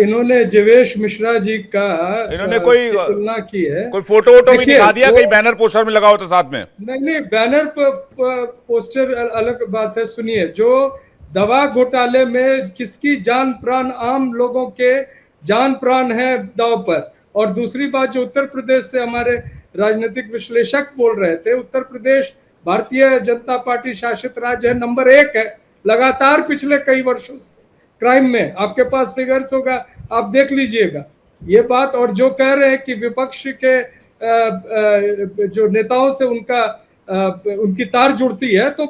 इन्होंने जीवेश मिश्रा जी का इन्होंने कोई तुलना की है। कोई फोटो वोटो भी दिखा दिया, वो, कहीं बैनर पोस्टर में लगा हो तो साथ में? नहीं, बैनर पोस्टर अलग बात है। सुनिए, जो दवा घोटाले में किसकी जान प्राण, आम लोगों के जान प्राण है दांव पर। और दूसरी बात, जो उत्तर प्रदेश से हमारे राजनीतिक विश्लेषक बोल रहे थे, उत्तर प्रदेश भारतीय जनता पार्टी शासित राज्य है, नंबर 1 है लगातार पिछले कई वर्षों से क्राइम में। आपके पास फिगर्स होगा, आप देख लीजिएगा ये बात। और जो कह रहे हैं कि विपक्ष के जो नेताओं से उनकी तार जुड़ती है, तो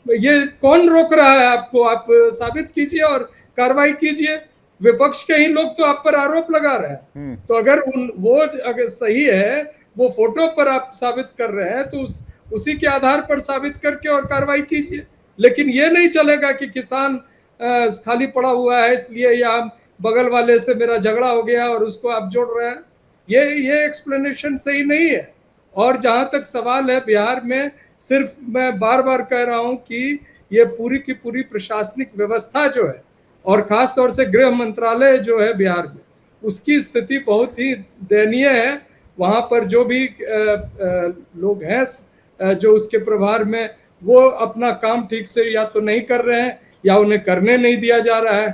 ये कौन रोक रहा है आपको? आप साबित कीजिए और कार्रवाई कीजिए। विपक्ष के ही लोग तो आप पर आरोप लगा रहे हैं। तो अगर वो अगर सही है, वो फोटो पर आप साबित कर रहे हैं, तो उसी के आधार पर साबित करके और कार्रवाई कीजिए। लेकिन ये नहीं चलेगा कि किसान खाली पड़ा हुआ है, इसलिए या बगल वाले से मेरा झगड़ा हो गया और उसको आप जोड़ रहे हैं। ये एक्सप्लेनेशन सही नहीं है। और जहां तक सवाल है बिहार में, सिर्फ मैं बार बार कह रहा हूं कि ये पूरी की पूरी प्रशासनिक व्यवस्था जो है, और खास तौर से गृह मंत्रालय जो है बिहार में, उसकी स्थिति बहुत ही दयनीय है। वहां पर जो भी लोग हैं जो उसके प्रभार में, वो अपना काम ठीक से या तो नहीं कर रहे हैं या उन्हें करने नहीं दिया जा रहा है।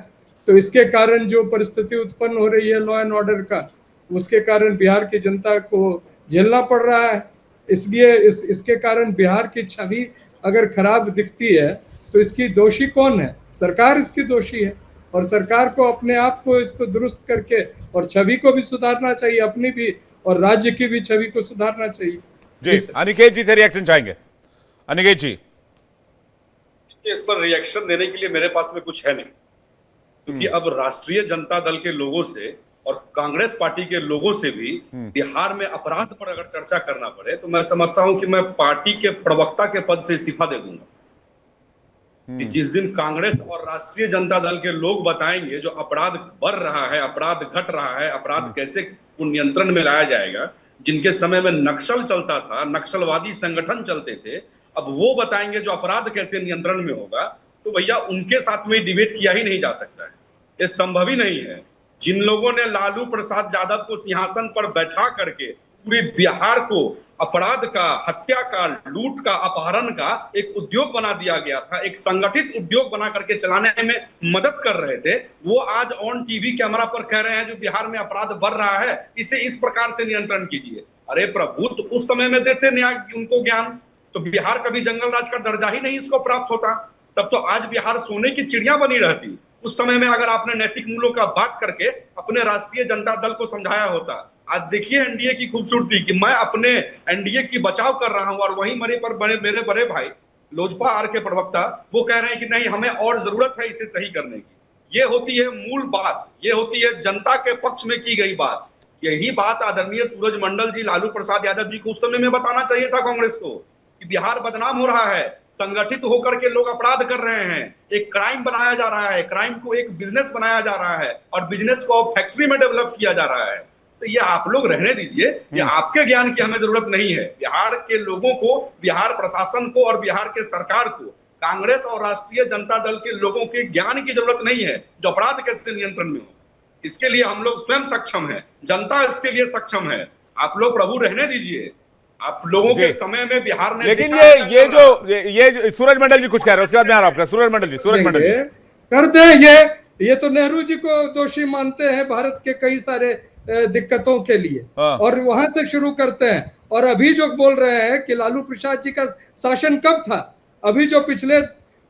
तो इसके कारण जो परिस्थिति उत्पन्न हो रही है लॉ एंड ऑर्डर का, उसके कारण बिहार की जनता को झेलना पड़ रहा है। इसलिए इसके कारण बिहार की छवि अगर खराब दिखती है, तो इसकी दोषी कौन है? सरकार इसकी दोषी है। और सरकार को अपने आप को इसको दुरुस्त करके और छवि को भी सुधारना चाहिए, अपनी भी और राज्य की भी छवि को सुधारना चाहिए। जी, अनिकेत जी से रिएक्शन चाहेंगे। अनिकेत जी, इस पर रिएक्शन देने के लिए मेरे पास में कुछ है नहीं, क्योंकि अब राष्ट्रीय जनता दल के लोगों से और कांग्रेस पार्टी के लोगों से भी बिहार में अपराध पर अगर चर्चा करना पड़े, तो मैं समझता हूं कि मैं पार्टी के प्रवक्ता के पद से इस्तीफा दे दूंगा। कि जिस दिन कांग्रेस और राष्ट्रीय जनता दल के लोग बताएंगे जो अपराध बढ़ रहा है, अपराध घट रहा है, अपराध कैसे नियंत्रण में लाया जाएगा, जिनके समय में नक्सल चलता था, नक्सलवादी संगठन चलते थे, अब वो बताएंगे जो अपराध कैसे नियंत्रण में होगा, तो भैया उनके साथ में डिबेट किया ही नहीं जा सकता है। ये संभव ही नहीं है। जिन लोगों ने लालू प्रसाद यादव को सिंहासन पर बैठा करके पूरे बिहार को अपराध का, हत्या का, लूट का, अपहरण का एक उद्योग बना दिया गया था, एक संगठित उद्योग बना करके चलाने में मदद कर रहे थे, वो आज ऑन टीवी कैमरा पर कह रहे हैं जो बिहार में अपराध बढ़ रहा है, इसे इस प्रकार से नियंत्रण कीजिए। अरे प्रभु, तो उस समय में देते न्याय उनको ज्ञान, तो बिहार कभी जंगल राज का दर्जा ही नहीं इसको प्राप्त होता। तब तो आज बिहार सोने की चिड़िया बनी रहती। उस समय में अगर आपने नैतिक मूल्यों का बात करके अपने राष्ट्रीय जनता दल को समझाया होता। आज देखिए एनडीए की खूबसूरती कि मैं अपने एनडीए की बचाव कर रहा हूं, और वहीं मेरे बड़े भाई लोजपा आर के प्रवक्ता वो कह रहे हैं कि नहीं, हमें और जरूरत है इसे सही करने की। ये होती है मूल बात, ये होती है जनता के पक्ष में की गई बात। यही बात आदरणीय सूरज मंडल जी, लालू प्रसाद यादव जी को उस समय में बताना चाहिए था कांग्रेस को कि बिहार बदनाम हो रहा है, संगठित होकर के लोग अपराध कर रहे हैं, एक क्राइम बनाया जा रहा है, क्राइम को एक बिजनेस बनाया जा रहा है, और बिजनेस को फैक्ट्री में डेवलप किया जा रहा है। तो ये आप लोग रहने दीजिए, ये आपके ज्ञान की हमें जरूरत नहीं है। बिहार के लोगों को, बिहार प्रशासन को और बिहार के सरकार को कांग्रेस और राष्ट्रीय जनता दल के लोगों के ज्ञान की जरूरत नहीं है जो अपराध कैसे नियंत्रण में हो। इसके लिए हम लोग स्वयं सक्षम है, जनता इसके लिए सक्षम है। आप लोग प्रभु रहने दीजिए। आप लोगों के समय में बिहार ने, लेकिन ये सूरज मंडल जी कुछ कह रहे हैं, उसके बाद मैं आ रहा हूं आपका। सूरज मंडल जी कर दे। ये तो नेहरू जी को दोषी मानते हैं भारत के कई सारे दिक्कतों के लिए, और वहां से शुरू करते हैं। और अभी जो बोल रहे हैं कि लालू प्रसाद जी का शासन कब था, अभी जो पिछले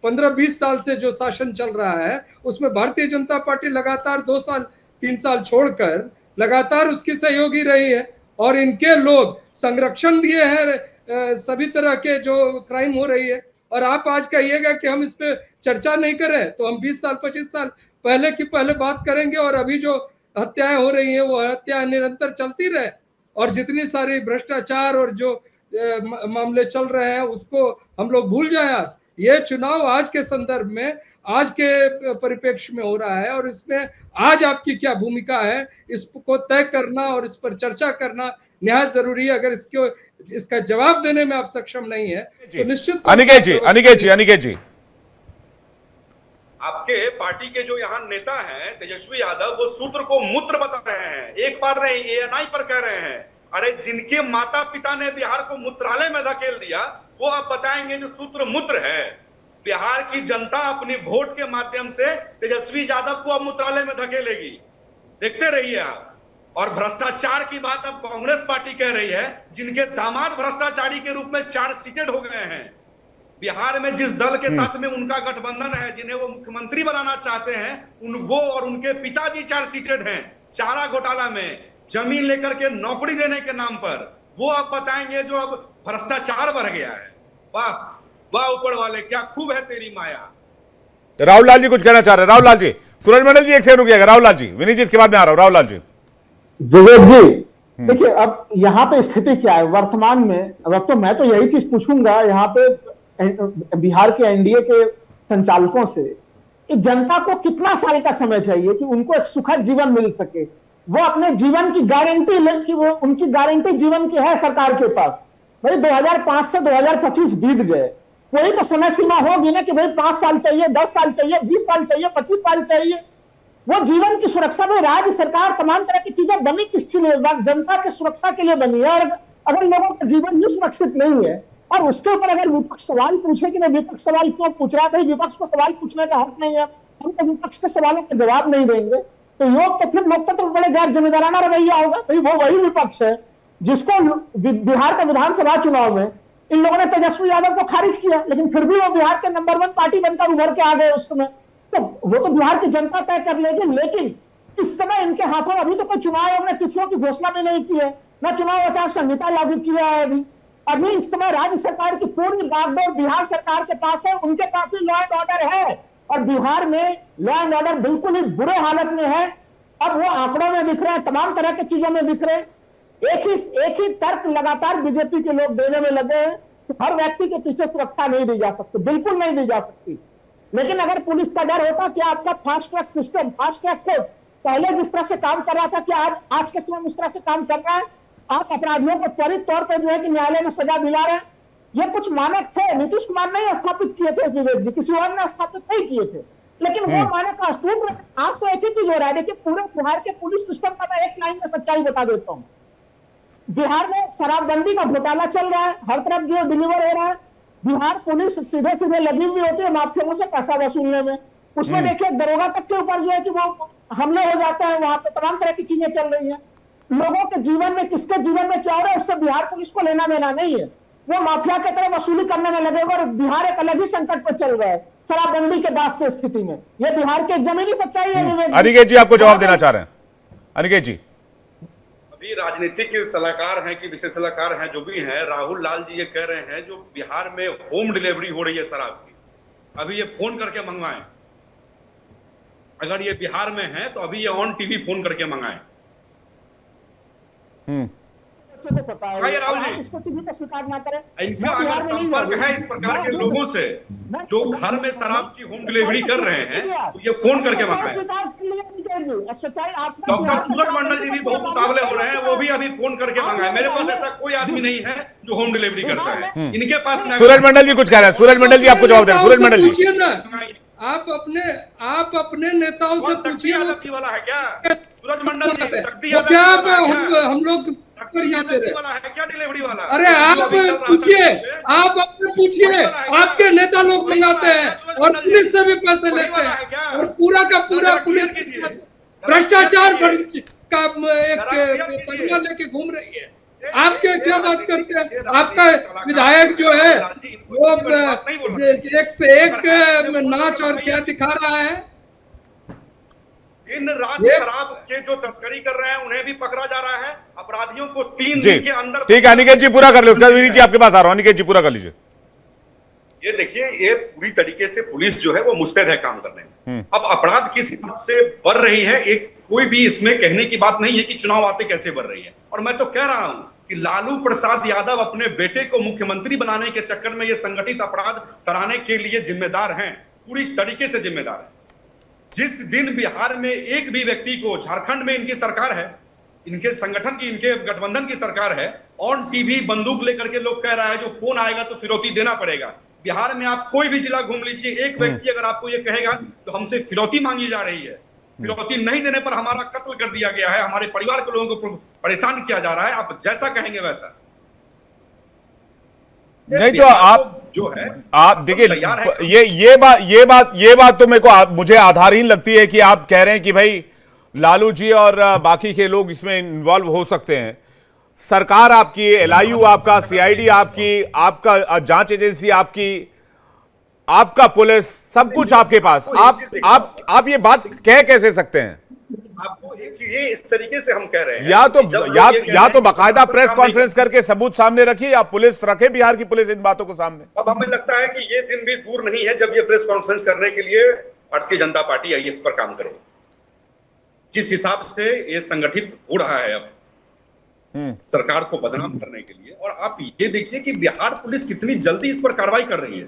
15-20 साल से जो शासन चल रहा है उसमें भारतीय जनता पार्टी लगातार 2 साल 3 साल छोड़कर लगातार उसकी सहयोगी रही है, और इनके लोग संरक्षण दिए हैं सभी तरह के जो क्राइम हो रही है। और आप आज कहिएगा कि हम इस पे चर्चा नहीं करें, तो हम 20 साल 25 साल पहले की पहले बात करेंगे, और अभी जो हत्याएं हो रही हैं वो हत्याएं निरंतर चलती रहे, और जितनी सारी भ्रष्टाचार और जो मामले चल रहे हैं उसको हम लोग भूल जाए। आज ये चुनाव आज के संदर्भ में, आज के परिप्रेक्ष्य में हो रहा है, और इसमें आज आपकी क्या भूमिका है इसको तय करना और इस पर चर्चा करना निहायत जरूरी है। अगर इसका जवाब देने में आप सक्षम नहीं है तो निश्चित अनिकेत जी आपके पार्टी के जो यहाँ नेता हैं तेजस्वी यादव, वो सूत्र को मूत्र बता रहे हैं। एक बार नहीं, ANI पर कह रहे हैं। अरे जिनके माता पिता ने बिहार को मूत्रालय में धकेल दिया वो आप बताएंगे जो सूत्र मूत्र है। बिहार की जनता अपनी वोट के माध्यम से तेजस्वी यादव को अब मूत्रालय में धकेलेगी, देखते रहिए आप। और भ्रष्टाचार की बात अब कांग्रेस पार्टी कह रही है, जिनके दामाद भ्रष्टाचारी के रूप में चार्जशीटेड हो गए हैं। बिहार में जिस दल के साथ में उनका गठबंधन है, जिन्हें वो मुख्यमंत्री बनाना चाहते हैं, वो और उनके पिताजी चार्जशीटेड हैं चारा घोटाला में, जमीन लेकर के नौकरी देने के नाम पर। वो आप बताएंगे जो अब भ्रष्टाचार बढ़ गया है। वाह वाह ऊपर वाले, क्या खूब है तेरी माया। राहुल लाल जी कुछ कहना चाह रहे हैं। राहुल लाल जी, सूरज मंडल जी एक सेकंड रुकिएगा। राहुल लाल जी, विनीत जी इसके बाद में आ रहा हूं। राहुल लाल जी, विवेक जी देखिए, अब यहाँ पे स्थिति क्या है वर्तमान में। अब तो मैं तो यही चीज पूछूंगा यहाँ पे बिहार के एनडीए के संचालकों से कि जनता को कितना साल का समय चाहिए कि उनको एक सुखद जीवन मिल सके। वो अपने जीवन की गारंटी ले कि वो, उनकी गारंटी जीवन की है सरकार के पास। भाई 2005 से 2025 बीत गए, कोई तो समय सीमा होगी ना कि भाई 5 साल चाहिए, 10 साल चाहिए, 20 साल चाहिए, 25 साल चाहिए। वो जीवन की सुरक्षा में राज्य सरकार तमाम तरह की चीजें बनी किस लिए, जनता की सुरक्षा के लिए बनी है। और अगर लोगों का जीवन ही सुरक्षित नहीं है और उसके ऊपर अगर विपक्ष सवाल पूछे कि विपक्ष सवाल क्यों पूछ रहा है, भाई विपक्ष को सवाल पूछने का हक नहीं है, हम तो विपक्ष के सवालों का जवाब नहीं देंगे, तो योग तो फिर लोकतंत्र बड़े गैर जिम्मेदाराना रवैया होगा। भाई वो वही विपक्ष है जिसको बिहार का विधानसभा चुनाव में इन लोगों ने तेजस्वी यादव को खारिज किया, लेकिन फिर भी वो बिहार के नंबर 1 पार्टी बनकर उभर के आ गए उस समय। तो वो तो बिहार की जनता तय कर लेगी, लेकिन इस समय इनके हाथों अभी तो कोई चुनाव आयोग ने तिथियों की घोषणा भी नहीं की है, न चुनाव आचार संहिता लागू किया है। अभी इस समय राज्य सरकार की पूरी बागडोर बिहार सरकार के पास है, उनके पास ही लॉ एंड ऑर्डर है, और बिहार में लॉ एंड ऑर्डर बिल्कुल ही बुरे हालत में है। अब वो आंकड़ों में दिख रहे हैं, तमाम तरह की चीजों में दिख रहे हैं। एक ही तर्क लगातार बीजेपी के लोग देने में लगे हैं कि हर व्यक्ति के पीछे सुरक्षा नहीं दी जा सकती, बिल्कुल नहीं दी जा सकती। लेकिन अगर पुलिस का डर होता कि आपका fast track system, fast track court पहले जिस तरह से काम कर रहा था कि आज के समय उस तरह से काम कर रहा है, आप अपराधियों को त्वरित तौर पर जो है कि न्यायालय में सजा दिला रहे हैं, ये कुछ मानक थे। नीतीश कुमार ने स्थापित किए थे विवेक जी, किसी और ने स्थापित नहीं किए थे, लेकिन वो मानक का अस्तित्व। आप तो एक ही चीज हो रहा है, देखिए पूरे बिहार के पुलिस सिस्टम का मैं एक लाइन में सच्चाई बता देता हूँ। बिहार में शराबबंदी का घोटाला चल रहा है, हर तरफ जो डिलीवर हो रहा है। बिहार पुलिस सीधे सीधे लगी हुई होती है माफियाओं से पैसा वसूलने में। उसमें देखिए दरोगा तक के ऊपर जो है कि वो हमले हो जाते हैं, वहां पे तमाम तरह की चीजें चल रही हैं। लोगों के जीवन में, किसके जीवन में क्या हो रहा है उससे बिहार पुलिस को लेना देना नहीं है। वो माफिया की तरह वसूली करने में लगेगा, और बिहार एक अलग ही संकट पर चल रहा है शराबबंदी के बाद से स्थिति में। ये बिहार की एक जमीनी सच्चाई है। अनिकेत जी आपको जवाब देना चाह रहे हैं। अनिकेत जी, अभी राजनीतिक सलाहकार हैं कि विशेष सलाहकार हैं, जो भी हैं, राहुल लाल जी ये कह रहे हैं जो बिहार में होम डिलीवरी हो रही है शराब की, अभी ये फोन करके मंगवाएं। अगर ये बिहार में है तो अभी ये ऑन टीवी फोन करके मंगाएं। बच्चे को पता है, भाई राहुल जी, आप इसको टीवी पर स्वीकार ना करें। इनका अगर संपर्क है इस प्रकार के लोगों से जो घर में शराब की होम डिलीवरी कर रहे हैं, तो ये फोन करके मंगाए। डॉक्टर सूरज मंडल जी भी बहुत उतावले हो रहे हैं, वो भी अभी फोन करके मंगाए। मेरे पास ऐसा कोई आदमी नहीं है जो होम डिलीवरी करता है, इनके पास सूरज मंडल जी कुछ कह रहे हैं। सूरज मंडल जी आपको जवाब दें। सूरज मंडल जी, पूछिए ना, आप अपने नेताओं से पूछिए वाला है क्या सूरज मंडल जी? शक्ति वो क्या आप वाला है क्या? हम लोग पर जाते रहे? वाला है क्या डिलीवरी वाला? अरे आप पूछिए, आप अपने पूछिए, आपके नेता लोग मंगाते हैं और पुलिस से भी पैसे लेते हैं और पूरा का पूरा पुलिस भ्रष्टाचार का एक तगमा लेके घूम रही है। आपके क्या बात करते हैं? आपका विधायक जो है वो एक से एक नाच और क्या दिखा रहा है। दिन रात शराब के जो तस्करी कर रहे हैं उन्हें भी पकड़ा जा रहा है। अपराधियों को 3 दिन के अंदर। ठीक है अनिकेत जी पूरा कर ले, उसके बाद विनीत जी आपके पास आ रहा हूं। अनिकेत जी पूरा कर लीजिए। ये देखिए, ये पूरी तरीके से पुलिस जो है वो मुस्तैद है काम करने में। अब अपराध किस हिसाब से बढ़ रही है, एक कोई भी इसमें कहने की बात नहीं है कि चुनाव आते कैसे बढ़ रही है। और मैं तो कह रहा हूं कि लालू प्रसाद यादव अपने बेटे को मुख्यमंत्री बनाने के चक्कर में ये संगठित अपराध कराने के लिए जिम्मेदार हैं, पूरी तरीके से जिम्मेदार है। जिस दिन बिहार में एक भी व्यक्ति को, झारखंड में इनकी सरकार है, इनके संगठन की, इनके गठबंधन की सरकार है, ऑन टीवी बंदूक लेकर के लोग कह रहा है जो फोन आएगा तो फिरौती देना पड़ेगा। बिहार में आप कोई भी जिला घूम लीजिए, एक व्यक्ति अगर आपको ये कहेगा तो हमसे फिरौती मांगी जा रही है, फिरौती नहीं देने पर हमारा कत्ल कर दिया गया है, हमारे परिवार के लोगों को परेशान किया जा रहा है, आप जैसा कहेंगे वैसा। नहीं तो आप जो है, आप देखिए ये बात तो मेरे को मुझे आधारहीन लगती है कि आप कह रहे हैं कि भाई लालू जी और बाकी के लोग इसमें इन्वॉल्व हो सकते हैं। सरकार आपकी, एलआईयू आपका, सीआईडी आपकी, आपका जांच एजेंसी आपकी, आपका पुलिस, सब कुछ आपके पास। आप ये बात कह कैसे सकते हैं? आपको एक चीज ये इस तरीके से हम कह रहे हैं, या तो बाकायदा प्रेस कॉन्फ्रेंस करके सबूत सामने रखिए, या पुलिस रखे, बिहार की पुलिस इन बातों को सामने। अब हमें लगता है कि ये दिन भी दूर नहीं है जब ये प्रेस कॉन्फ्रेंस करने के लिए भारतीय जनता पार्टी आईएएफ पर काम करेगी। जिस हिसाब से ये संगठित हो रहा है अब सरकार को बदनाम करने के लिए, और आप ये देखिए कि बिहार पुलिस कितनी जल्दी इस पर कार्रवाई कर रही है।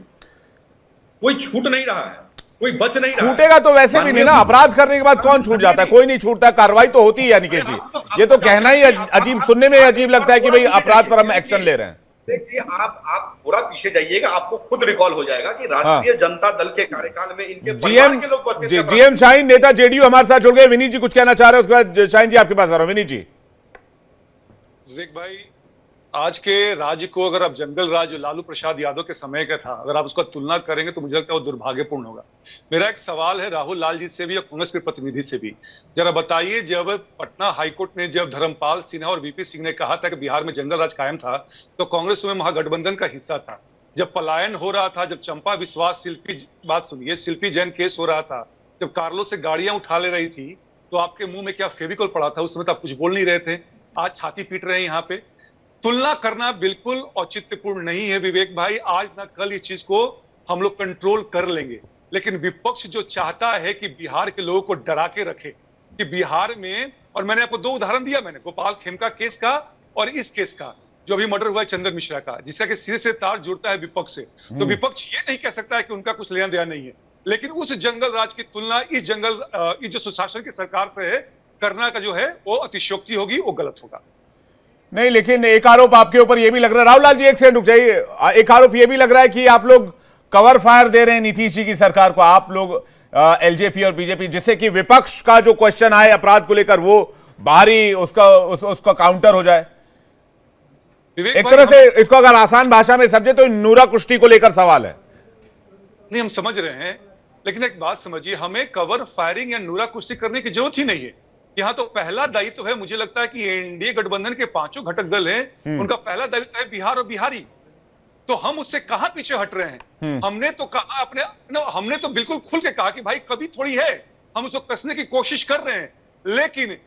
कोई छूट नहीं रहा है, कोई बच नहीं रहा है। छूटेगा तो वैसे भी नहीं ना, अपराध करने के बाद कौन छूट जाता है? कोई नहीं छूटता, कार्रवाई तो होती है। अनिकेत जी, ये तो कहना ही अजीब, सुनने में अजीब लगता है कि भाई अपराध पर हम एक्शन ले रहे हैं। देखिए, आप पूरा पीछे जाइएगा, आपको खुद रिकॉल हो जाएगा कि राष्ट्रीय जनता दल के कार्यकाल में इनके जीएम शाहीन, नेता जेडीयू हमारे साथ जुड़ गए। विनीत जी कुछ कहना चाह रहे हैं, उसके बाद शाहीन जी आपके पास आ रहा हूं। विनीत जी। विवेक भाई, आज के राज्य को अगर आप जंगल राज जो लालू प्रसाद यादव के समय का था, अगर आप उसका तुलना करेंगे तो मुझे लगता है वो दुर्भाग्यपूर्ण होगा। मेरा एक सवाल है राहुल लाल जी से भी और कांग्रेस के प्रतिनिधि से भी, जरा बताइए, जब पटना हाईकोर्ट ने, जब धर्मपाल सिन्हा और वीपी सिंह ने कहा था कि बिहार में जंगल राज कायम था, तो कांग्रेस में महागठबंधन का हिस्सा था। जब पलायन हो रहा था, जब चंपा विश्वास, शिल्पी जैन केस हो रहा था, जब कार्लो से गाड़ियां उठा ले रही थी, तो आपके मुंह में क्या फेविकॉल पड़ा था? उस समय तो आप कुछ बोल नहीं रहे थे, आज छाती पीट रहे हैं। यहाँ पे तुलना करना बिल्कुल औचित्यपूर्ण नहीं है विवेक भाई। आज ना कल इस चीज को हम लोग कंट्रोल कर लेंगे, लेकिन विपक्ष जो चाहता है कि बिहार के लोगों को डरा के रखे कि बिहार में, और मैंने आपको 2 उदाहरण दिया, मैंने गोपाल खेमका केस का और इस केस का जो अभी मर्डर हुआ है चंदन मिश्रा का, जिसका कि सिरे से तार जुड़ता है विपक्ष से। तो विपक्ष ये नहीं कह सकता है कि उनका कुछ लेना देना नहीं है, लेकिन उस जंगल राज की तुलना इस जो सुशासन की सरकार से है, करना का जो है वो अतिशयोक्ति होगी, वो गलत होगा। नहीं, लेकिन एक आरोप आपके ऊपर यह भी लग रहा है, राहुल लाल जी एक सेकंड रुक जाइए, एक आरोप यह भी लग रहा है कि आप लोग कवर फायर दे रहे हैं नीतीश जी की सरकार को, आप लोग एलजेपी और बीजेपी, जिससे कि विपक्ष का जो क्वेश्चन आए अपराध को लेकर वो बाहरी उसका काउंटर हो जाए। एक तरह से इसको अगर आसान भाषा में समझे तो नूरा कुश्ती को लेकर सवाल है। नहीं, हम समझ रहे हैं, लेकिन एक बात समझिए, हमें कवर फायरिंग या नूरा कुश्ती करने की जरूरत ही नहीं है। यहाँ तो पहला दायित्व है, मुझे लगता है कि एनडीए गठबंधन के 5 घटक दल हैं, उनका पहला दायित्व है बिहार और बिहारी। तो हम उससे कहां पीछे हट रहे हैं? हमने तो कहा हमने तो बिल्कुल खुल के कहा कि भाई कभी थोड़ी है, हम उसको कसने की कोशिश कर रहे हैं, लेकिन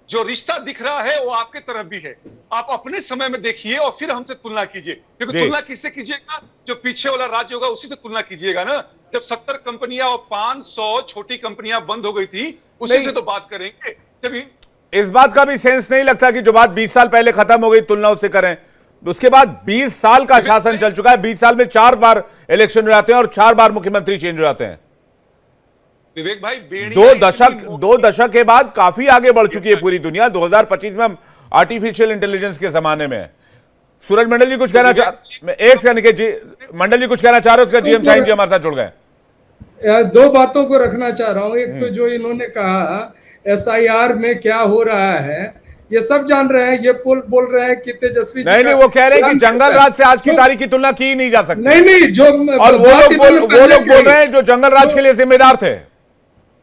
जो रिश्ता दिख रहा है वो आपके तरफ भी है। आप अपने समय में देखिए और फिर हमसे तुलना कीजिए, क्योंकि तुलना किससे कीजिएगा? जो पीछे वाला राज्य होगा उसी से तुलना कीजिएगा ना। जब 70 कंपनियां और 500 छोटी कंपनियां बंद हो गई थी, उसी से तो बात करेंगे। इस बात का भी सेंस नहीं लगता कि जो बात 20 साल पहले खत्म हो गई तुलना उससे करें, उसके बाद 20 साल का शासन चल चुका है, 20 साल में 4 बार इलेक्शन हो जाते हैं और 4 बार मुख्यमंत्री चेंज हो जाते हैं। विवेक भाई, दो दशक के बाद काफी आगे बढ़ चुकी है पूरी दुनिया। 2025 में हम आर्टिफिशियल इंटेलिजेंस के जमाने में। सूरज मंडल जी कुछ कहना एक सेकंड के जी, मंडल जी कुछ कहना चाह रहे हैं, उसका जीएम शाहीन जी हमारे साथ जुड़ गए। दो बातों को रखना चाह रहा हूं। एक तो जो इन्होंने कहा एसआईआर में क्या हो रहा है, ये सब जान रहे हैं। ये बोल रहे हैं कि तेजस्वी नहीं, वो कह रहे हैं कि जंगल राज से आज की तारीख की तुलना की नहीं जा सकती। नहीं, जो और वो लोग बोल रहे हैं जो जंगल राज के लिए जिम्मेदार थे।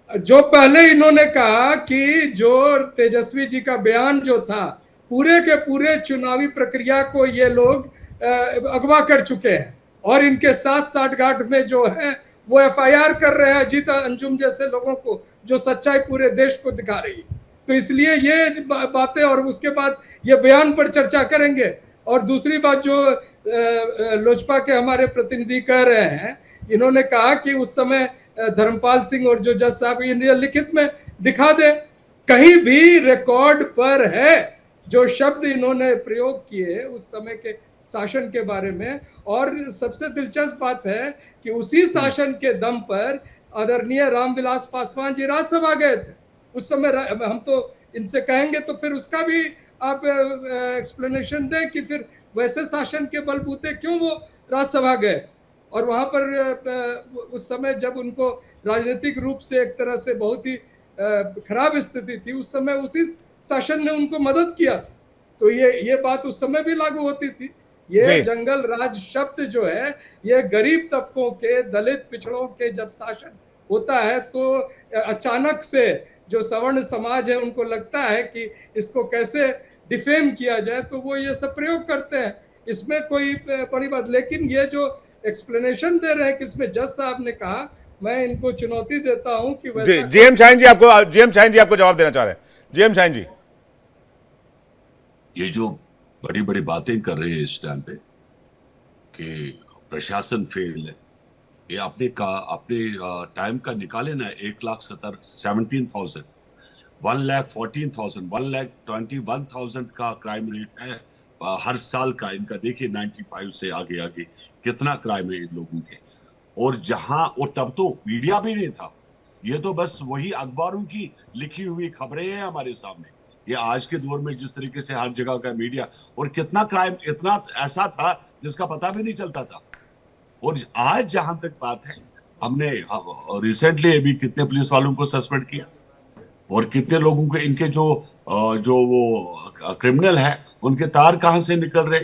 जो पहले इन्होंने कहा कि जो तेजस्वी जी का बयान जो था, पूरे के पूरे चुनावी प्रक्रिया को ये लोग अगवा कर चुके हैं और इनके साथ साठगांठ में जो है वो एफआईआर कर रहे हैं अजीत अंजुम जैसे लोगों को, जो सच्चाई पूरे देश को दिखा रही है। तो इसलिए ये बातें, और उसके बाद ये बयान पर चर्चा करेंगे। और दूसरी बात जो लोजपा के हमारे प्रतिनिधि कह रहे हैं, इन्होंने कहा कि उस समय धर्मपाल सिंह और जो जज साहब ये लिखित में दिखा दे, कहीं भी रिकॉर्ड पर है जो शब्द इन्होंने प्रयोग किए उस समय के शासन के बारे में। और सबसे दिलचस्प बात है कि उसी शासन के दम पर आदरणीय रामविलास पासवान जी राज्यसभा गए थे उस समय। हम तो इनसे कहेंगे तो फिर उसका भी आप एक्सप्लेनेशन दें कि फिर वैसे शासन के बलबूते क्यों वो राज्यसभा गए। और वहां पर उस समय जब उनको राजनीतिक रूप से एक तरह से बहुत ही खराब स्थिति थी, उस समय उसी शासन ने उनको मदद किया था। तो ये बात उस समय भी लागू होती थी। ये जंगल राज शब्द जो है, ये गरीब तबकों के, दलित पिछड़ों के जब शासन होता है तो अचानक से जो सवर्ण समाज है उनको लगता है कि इसको कैसे डिफेम किया जाए, तो वो ये सब प्रयोग करते हैं। इसमें कोई बड़ी बात, लेकिन ये जो एक्सप्लेनेशन दे रहे हैं कि इसमें जज साहब ने कहा, मैं इनको चुनौती देता हूं कि वैसा जीएम शाहीन जी आपको जवाब देना चाह रहे हैं। जीएम शाहीन जी, ये जो बड़ी बड़ी बातें कर रहे हैं इस टाइम पे कि प्रशासन फेल है, ये अपने टाइम का निकाले ना। 1,17,000, 1,14,000, 1,21,000 का क्राइम रेट है हर साल का इनका। देखिए 95 से आगे आगे कितना क्राइम है इन लोगों के। और तब तो मीडिया भी नहीं था, ये तो बस वही अखबारों की लिखी हुई खबरें हैं हमारे सामने। ये आज के दौर में जिस तरीके से हर जगह का मीडिया, और कितना क्राइम इतना ऐसा था जिसका पता भी नहीं चलता था। और आज जहां तक बात है, हमने रिसेंटली अभी कितने पुलिस वालों को सस्पेंड किया और कितने लोगों को, इनके जो वो क्रिमिनल है उनके तार कहां से निकल रहे।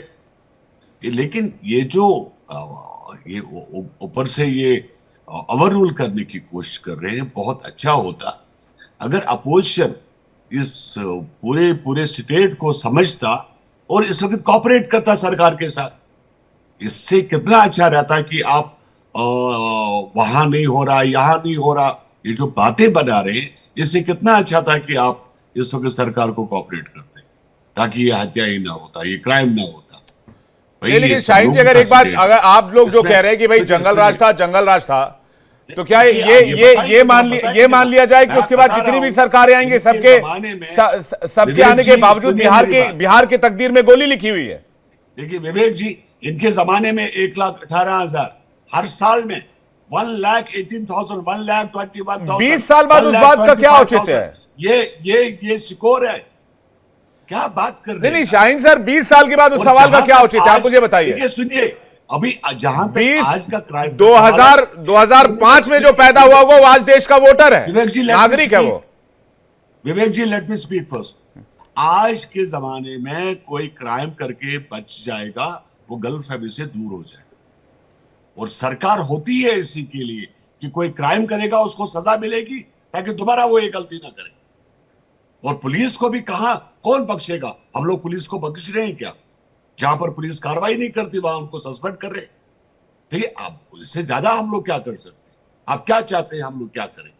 लेकिन ये जो ये ऊपर से ये ओवर रूल करने की कोशिश कर रहे हैं। बहुत अच्छा होता अगर अपोजिशन इस पूरे स्टेट को समझता और इस वक्त कॉपरेट करता सरकार के साथ। इससे कितना अच्छा रहता कि आप वहां नहीं हो रहा, यहां नहीं हो रहा, ये जो बातें बना रहे हैं, इससे कितना अच्छा था कि आप इस वक्त सरकार को कॉपरेट करते ताकि ये हत्या ही ना होता, ये क्राइम ना होता। लेकिन शाहीन जी, अगर एक बात, अगर आप लोग जो कह रहे हैं कि भाई जंगल राज था, तो क्या ये मान लिया जाए कि उसके बाद जितनी भी सरकारें आएंगी सबके आने के बावजूद बिहार के तकदीर में गोली लिखी हुई है। देखिए विवेक जी, इनके जमाने में 1,18,000 हर साल में, 1,18,000, 1,21,000। 20 साल बाद उस बात का क्या औचित्य है? ये स्कोर है। क्या बात कर रहे हैं? नहीं शाहीन सर, 20 साल के बाद उस सवाल का क्या औचित्य है, आप मुझे बताइए। सुनिए, अभी जहां तक आज का क्राइम 2005 में जो पैदा हुआ वो आज देश का वोटर है, नागरिक है वो। विवेक जी, लेट मी स्पीक फर्स्ट। आज के जमाने में कोई क्राइम करके बच जाएगा, वो गलतफहमी से दूर हो जाएगा। और सरकार होती है इसी के लिए कि कोई क्राइम करेगा उसको सजा मिलेगी ताकि दोबारा वो ये गलती ना करे। और पुलिस को भी कौन बख्शेगा? हम लोग पुलिस को बख्श रहे हैं क्या? जहां पर पुलिस कार्रवाई नहीं करती वहां उनको सस्पेंड कर रहे। ठीक है, अब इससे ज्यादा हम लोग क्या कर सकते हैं? आप क्या चाहते हैं हम लोग क्या करें?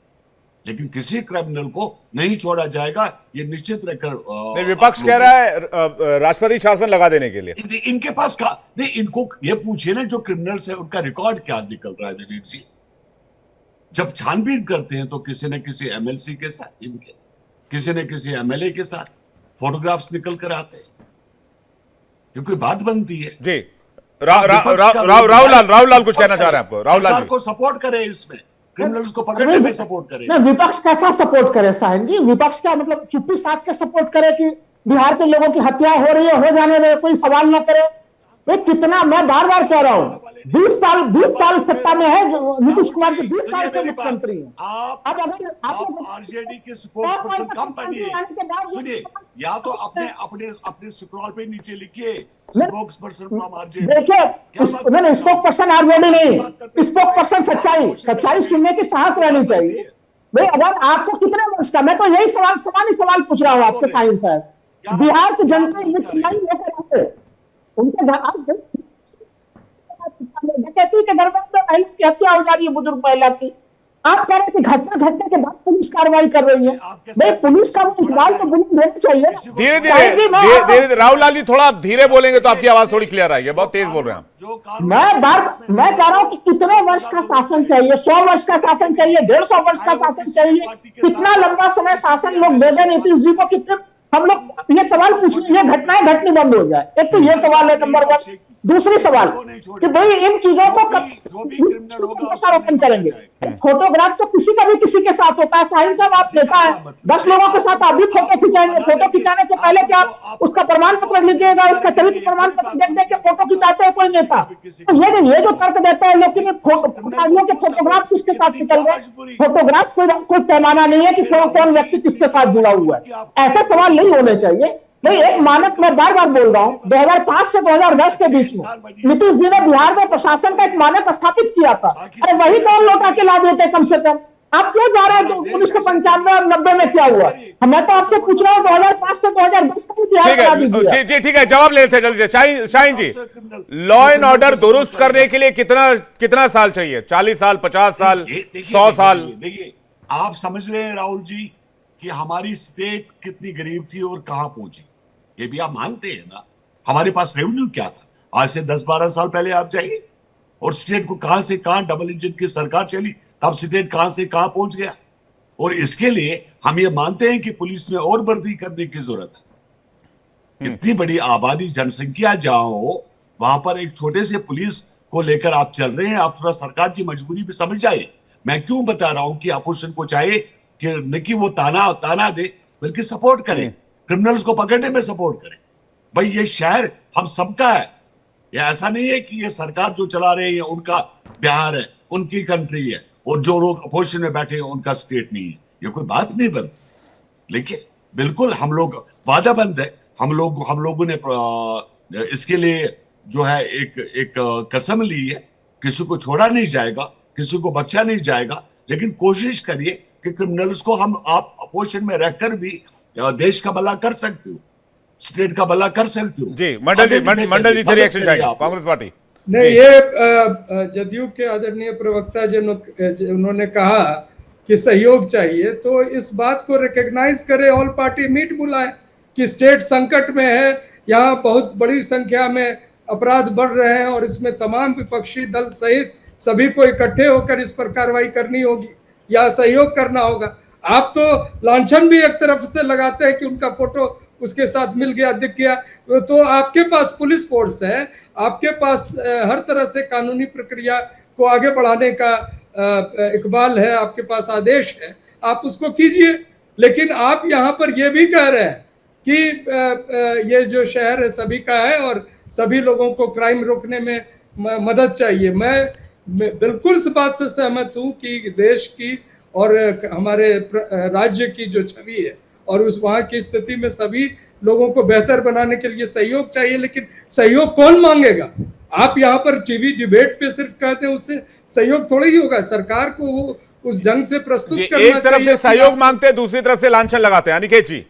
लेकिन किसी क्रिमिनल को नहीं छोड़ा जाएगा, ये निश्चित रहकर। विपक्ष कह रहा है राष्ट्रपति शासन लगा देने के लिए। इनके पास नहीं, इनको ये पूछिए ना, जो क्रिमिनल्स है उनका रिकॉर्ड क्या निकल रहा है विवेक जी। जब छानबीन करते हैं तो किसी न किसी एमएलसी के साथ इनके किसी न किसी एमएलए के साथ फोटोग्राफ्स निकल कर आते हैं। ये कोई बात बनती है? जी राहुल लाल कुछ कहना चाह रहे हैं आपको? राहुल लाल सरकार को सपोर्ट करे, इसमें क्रिमिनल्स को पकड़ने में सपोर्ट करे। नहीं, विपक्ष कैसा सपोर्ट करे साहिल जी? विपक्ष का मतलब चुप्पी साध के सपोर्ट करे कि बिहार के लोगों की हत्या हो रही है, हो जाने दे, कोई सवाल ना करे? ये कितना, मैं बार बार कह रहा हूँ, 20 साल सत्ता में है नीतीश कुमार जी, 20 साल से मुख्यमंत्री हैं। आप अगर आरजेडी के स्पोक्स पर्सन कम बनिए। सुनिए, या तो अपने स्क्रॉल पे नीचे लिखिए स्पोक्स पर्सन फ्रॉम आरजेडी। देखिए, मैंने स्पोक पर्सन आरजेडी नहीं, स्पोक पर्सन सच्चाई सुनने की साहस रहनी चाहिए भाई। अगर आपको कितने वर्ष का, मैं तो यही सवाल पूछ रहा हूँ आपसे साहिल साहब, बिहार की जनता लेकर उनके डकैती के दरमियान महिला की हत्या हो जा रही है, बुजुर्ग महिला की। आप कह रहे हैं कि घटना घटने के बाद पुलिस कार्रवाई कर रही है। भाई पुलिस का इकबाल तो बुलंद होना चाहिए। धीरे धीरे राहुल लाल जी थोड़ा धीरे बोलेंगे तो आपकी आवाज थोड़ी क्लियर आएगी, बहुत तेज बोल रहे हैं आप। मैं कह रहा हूँ कि कितने वर्ष का शासन चाहिए? 100 वर्ष का शासन चाहिए? 150 वर्ष का शासन चाहिए? कितना लंबा समय शासन लोग दे दें नीतीश जी को? कितने हम लोग ये सवाल पूछने, ये घटनाएं घटनी बंद हो जाए। एक तो ये सवाल है नंबर 1। दूसरी सवाल कि भाई इन चीजों को ओपन करेंगे। फोटोग्राफ तो किसी का भी किसी के साथ होता है साहिल साहब। आप नेता है, 10 लोगों के साथ आप भी फोटो खिंचाएंगे। फोटो खिंचाने से पहले क्या आप उसका प्रमाण पत्र लीजिएगा? उसका चरित्र प्रमाण पत्र देख देख के फोटो खिंचाते हैं कोई नेता? तो ये जो तर्क देता है, लेकिन अपराधियों के फोटोग्राफ किसके साथ निकल गए? फोटोग्राफ कोई पैमाना नहीं है कि कौन व्यक्ति किसके साथ जुड़ा हुआ है। ऐसे सवाल नहीं होने चाहिए। नहीं, एक मानक, मैं बार बार बोल रहा हूं, 2005 से 2010 के बीच में नीतीश जी ने बिहार में प्रशासन का एक मानक स्थापित किया था। अरे वही तो लौटा के ला देते कम से कम। आप क्यों जा रहे हैं 1995 और 90 में क्या हुआ? मैं तो आपसे पूछ रहा हूँ 2005 से 2010 तक बिहार करा दीजिए। जी ठीक है, जवाब लेते हैं जल्दी से। शाहीन जी, लॉ एंड ऑर्डर दुरुस्त करने के लिए कितना साल चाहिए? 40 साल, 50 साल, 100 साल? देखिए, आप समझ रहे हैं राहुल जी कि हमारी स्टेट कितनी गरीब थी और कहां पहुंची? ये भी आप मानते हैं ना? हमारे पास रेवेन्यू क्या था? आज से 10-12 साल पहले आप जाइए, और स्टेट को कहां से कहां डबल इंजन की सरकार चली, तब स्टेट कहां से कहां पहुंच गया। और इसके लिए हम ये मानते हैं कि पुलिस में और भर्ती करने की जरूरत है। इतनी बड़ी आबादी, जनसंख्या जहां हो, वहां पर एक छोटे से पुलिस को लेकर आप चल रहे हैं। आप थोड़ा सरकार की मजबूरी भी समझ जाए। मैं क्यों बता रहा हूं कि अपोजिशन को चाहिए कि न कि वो ताना दे, बल्कि सपोर्ट करें, क्रिमिनल्स को पकड़ने में सपोर्ट करें। भाई ये शहर हम सबका है। ये ऐसा नहीं है कि ये सरकार जो चला रहे हैं उनका बिहार है, उनकी कंट्री है, और जो लोग अपोजिशन में बैठे हैं उनका स्टेट नहीं है। ये कोई बात नहीं बनती। लेकिन बिल्कुल हम लोग वादाबंद है। हम लोगों ने इसके लिए जो है एक कसम ली है, किसी को छोड़ा नहीं जाएगा, किसी को बख्शा नहीं जाएगा। लेकिन कोशिश करिए कि क्रिमिनल्स को आप अपोजिशन में रहकर भी देश का भला कर सकते हो, स्टेट का भला कर सकते हो। जी मंडल जी से रिएक्शन चाहिए कांग्रेस पार्टी। नहीं, ये जदयू के आदरणीय प्रवक्ता उन्होंने कहा कि सहयोग चाहिए, तो इस बात को रिकॉग्नाइज करे, ऑल पार्टी मीट बुलाए कि स्टेट संकट में है, यहाँ बहुत बड़ी संख्या में अपराध बढ़ रहे हैं और इसमें तमाम विपक्षी दल सहित सभी को इकट्ठे होकर इस पर कार्रवाई करनी होगी या सहयोग करना होगा। आप तो लांछन भी एक तरफ से लगाते हैं कि उनका फोटो उसके साथ मिल गया, दिख गया। तो आपके पास पुलिस फोर्स है, आपके पास हर तरह से कानूनी प्रक्रिया को आगे बढ़ाने का इकबाल है, आपके पास आदेश है, आप उसको कीजिए। लेकिन आप यहाँ पर ये भी कह रहे हैं कि ये जो शहर है सभी का है और सभी लोगों को क्राइम रोकने में मदद चाहिए। मैं बिल्कुल इस बात से सहमत हूँ कि देश की और हमारे राज्य की जो छवि है और उस वहाँ की स्थिति में सभी लोगों को बेहतर बनाने के लिए सहयोग चाहिए। लेकिन सहयोग कौन मांगेगा? आप यहाँ पर टीवी डिबेट पे सिर्फ कहते हैं, उससे सहयोग थोड़ी ही होगा। सरकार को उस ढंग से प्रस्तुत करना चाहिए। एक तरफ से सहयोग मांगते हैं, दूसरी तरफ से लांछन लगाते हैं। अनिकेत जी,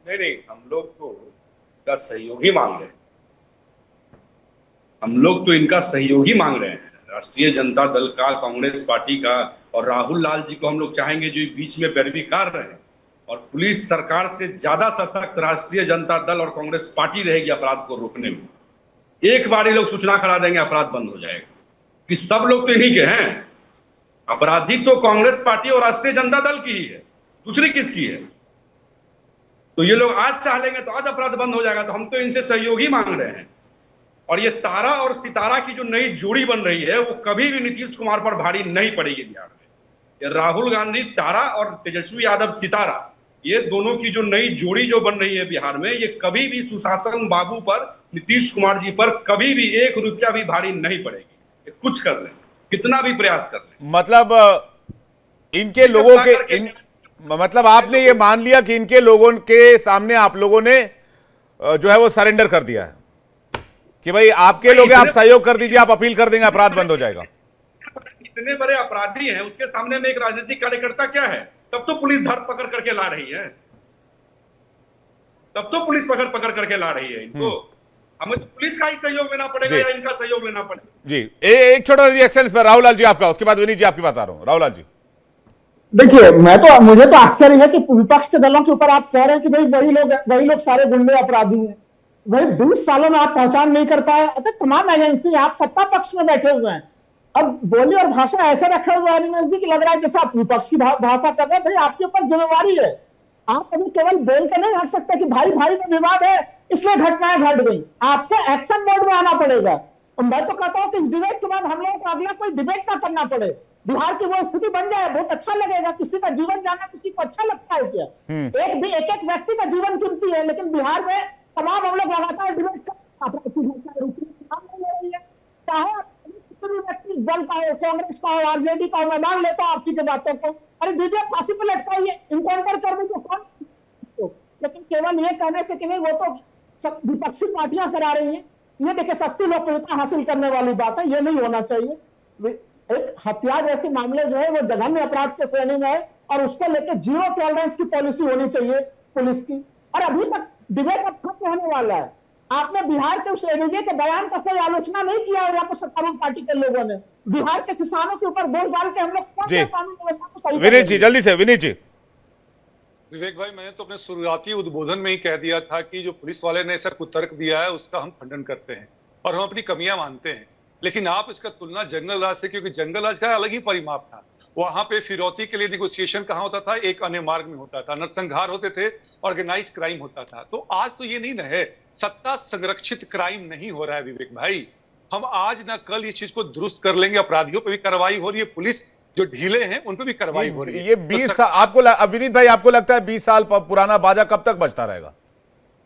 नहीं, हम लोग तो इनका सहयोग ही मांग रहे हैं। हम लोग तो इनका सहयोग ही मांग रहे हैं, राष्ट्रीय जनता दल का, कांग्रेस पार्टी का। और राहुल लाल जी को हम लोग चाहेंगे जो बीच में पैरवीकार रहे, और पुलिस सरकार से ज्यादा सशक्त राष्ट्रीय जनता दल और कांग्रेस पार्टी रहेगी अपराध को रोकने में। एक बार ये लोग सूचना करा देंगे, अपराध बंद हो जाएगा। कि सब लोग तो इन्हीं के हैं, अपराधी तो कांग्रेस पार्टी और राष्ट्रीय जनता दल की ही है। दूसरी किसकी है? तो ये लोग आज चाह लेंगे तो आज अपराध बंद हो जाएगा, तो हम तो इनसे सहयोग ही मांग रहे हैं। और ये तारा और सितारा की जो नई जोड़ी बन रही है वो कभी भी नीतीश कुमार पर भारी नहीं पड़ेगी बिहार में। ये राहुल गांधी तारा और तेजस्वी यादव सितारा, ये दोनों की जो नई जोड़ी जो बन रही है बिहार में, ये कभी भी सुशासन बाबू पर, नीतीश कुमार जी पर कभी भी 1 रुपया भी भारी नहीं पड़ेगी। ये कुछ कर लें, कितना भी प्रयास कर लें। मतलब इनके लोगों के मतलब आपने ये मान लिया कि इनके लोगों के सामने आप लोगों ने जो है वो सरेंडर कर दिया है कि भाई आपके लोग हैं, आप सहयोग कर दीजिए, आप अपील कर देंगे, अपराध बंद हो जाएगा। इतने बड़े अपराधी हैं, उसके सामने में एक राजनीतिक कार्यकर्ता क्या है? तब तो पुलिस धर पकड़ करके ला रही है, तब तो पुलिस पकड़ करके ला रही है इनको। हमें तो पुलिस का ही सहयोग लेना पड़ेगा या इनका सहयोग लेना पड़ेगा? जी एक छोटा सा रिएक्शन पर राहुल लाल जी आपका, उसके बाद विनीत जी आपके पास आ रहा हूं। राहुल लाल जी देखिए, मुझे तो आश्चर्य है कि विपक्ष के दलों के ऊपर आप कह रहे हैं कि भाई वही लोग सारे गुंडे अपराधी हैं। भाई 20 सालों में आप पहचान नहीं कर पाए। तमाम एजेंसी, आप सत्ता पक्ष में बैठे हुए हैं, अब बोली और भाषा ऐसे रखे हुए हैं कि लग रहा है जैसे आप विपक्ष की भाषा कर रहे हैं। भाई आपके ऊपर जिम्मेवारी है, आप कभी केवल बोल के नहीं हट सकते कि भाई में विवाद है इसलिए घटनाएं घट गई। आपको एक्शन मोड में आना पड़ेगा। तो मैं तो कहता हूं कि डिबेट के बाद हम लोगों को अगला कोई डिबेट ना करना पड़े, बिहार की वो स्थिति बन जाए, बहुत अच्छा लगेगा। किसी का जीवन जाना किसी को अच्छा लगता है क्या? एक व्यक्ति का जीवन कीमती है, लेकिन बिहार में तमाम हम लोग लगातार डिबेट चाहे व्यक्ति दल का हो, कांग्रेस का हो, आरजेडी का हो, मैं मान लेता हूं आपकी के बातों को, अरे दीजिए फांसी पे लटकाइए, इनकाउंटर करने को कौन, लेकिन केवल ये कहने से कि नहीं वो तो सब विपक्षी पार्टियां करा रही हैं, ये देखिए सस्ती लोकप्रियता हासिल करने वाली बात है, ये नहीं होना चाहिए। एक हत्या जैसे मामले जो है वो जघन्य अपराध के श्रेणी में है और उसको लेकर 0 टॉलरेंस की पॉलिसी होनी चाहिए पुलिस की। और अभी तक डिबेट अब खत्म होने वाला है। आपने बिहार के उस एडीजे के बयान का कोई आलोचना नहीं किया है यहाँ पर सत्तारूढ़ पार्टी के लोगों ने। बिहार के किसानों के ऊपर दोष डाल के हम लोग कानून व्यवस्था को सही। विनीत जी जल्दी से। विनीत जी। विवेक भाई, मैंने तो अपने शुरुआती उद्बोधन में ही कह दिया था कि जो पुलिस वाले ने ऐसा कुतर्क दिया है उसका हम खंडन करते हैं और हम अपनी कमियां मानते हैं। लेकिन आप इसका तुलना जंगल राज से, क्योंकि जंगल राज का अलग ही परिमाप था। वहां पे फिरौती के लिए निगोशिएशन कहां होता था? एक अन्य मार्ग में होता था, नरसंहार होते थे, ऑर्गेनाइज क्राइम होता था। तो आज तो ये नहीं है, सत्ता संरक्षित क्राइम नहीं हो रहा है विवेक भाई। हम आज ना कल ये चीज को दुरुस्त कर लेंगे। अपराधियों पे भी कार्रवाई हो रही है, पुलिस जो ढीले हैं उन पे भी कार्रवाई हो रही है। ये 20 साल आपको विनीत भाई आपको लगता है 20 साल पुराना बाजा कब तक बजता रहेगा?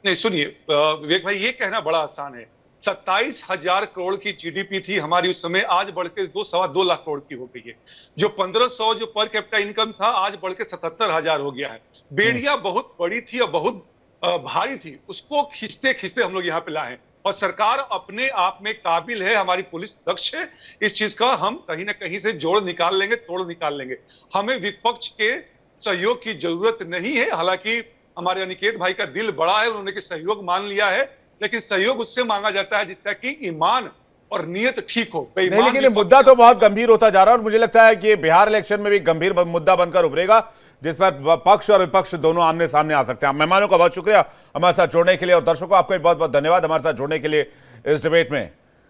नहीं सुनिए विवेक भाई, ये कहना बड़ा आसान है। 27,000 करोड़ की जीडीपी थी हमारी उस समय, आज बढ़ के 2-2.25 लाख करोड़ की हो गई है। जो 1500 जो पर कैपिटा इनकम था आज बढ़ के 77,000 हो गया है। बेड़िया बहुत बड़ी थी और बहुत भारी थी, उसको खींचते खींचते हम लोग यहाँ पे लाए हैं और सरकार अपने आप में काबिल है, हमारी पुलिस दक्ष है। इस चीज का हम कहीं ना कहीं से जोड़ निकाल लेंगे, तोड़ निकाल लेंगे। हमें विपक्ष के सहयोग की जरूरत नहीं है। हालांकि हमारे अनिकेत भाई का दिल बड़ा है, उन्होंने सहयोग मान लिया है, लेकिन सहयोग उससे मांगा जाता है जिससे कि ईमान और नियत ठीक हो। नहीं, लेकिन ये मुद्दा तो बहुत गंभीर होता जा रहा है और मुझे लगता है कि बिहार इलेक्शन में भी गंभीर मुद्दा बनकर उभरेगा, जिस पर पक्ष और विपक्ष दोनों आमने सामने आ सकते हैं। मेहमानों का बहुत शुक्रिया हमारे साथ जुड़ने के लिए और दर्शकों आपका बहुत बहुत धन्यवाद हमारे साथ जुड़ने के लिए इस डिबेट में।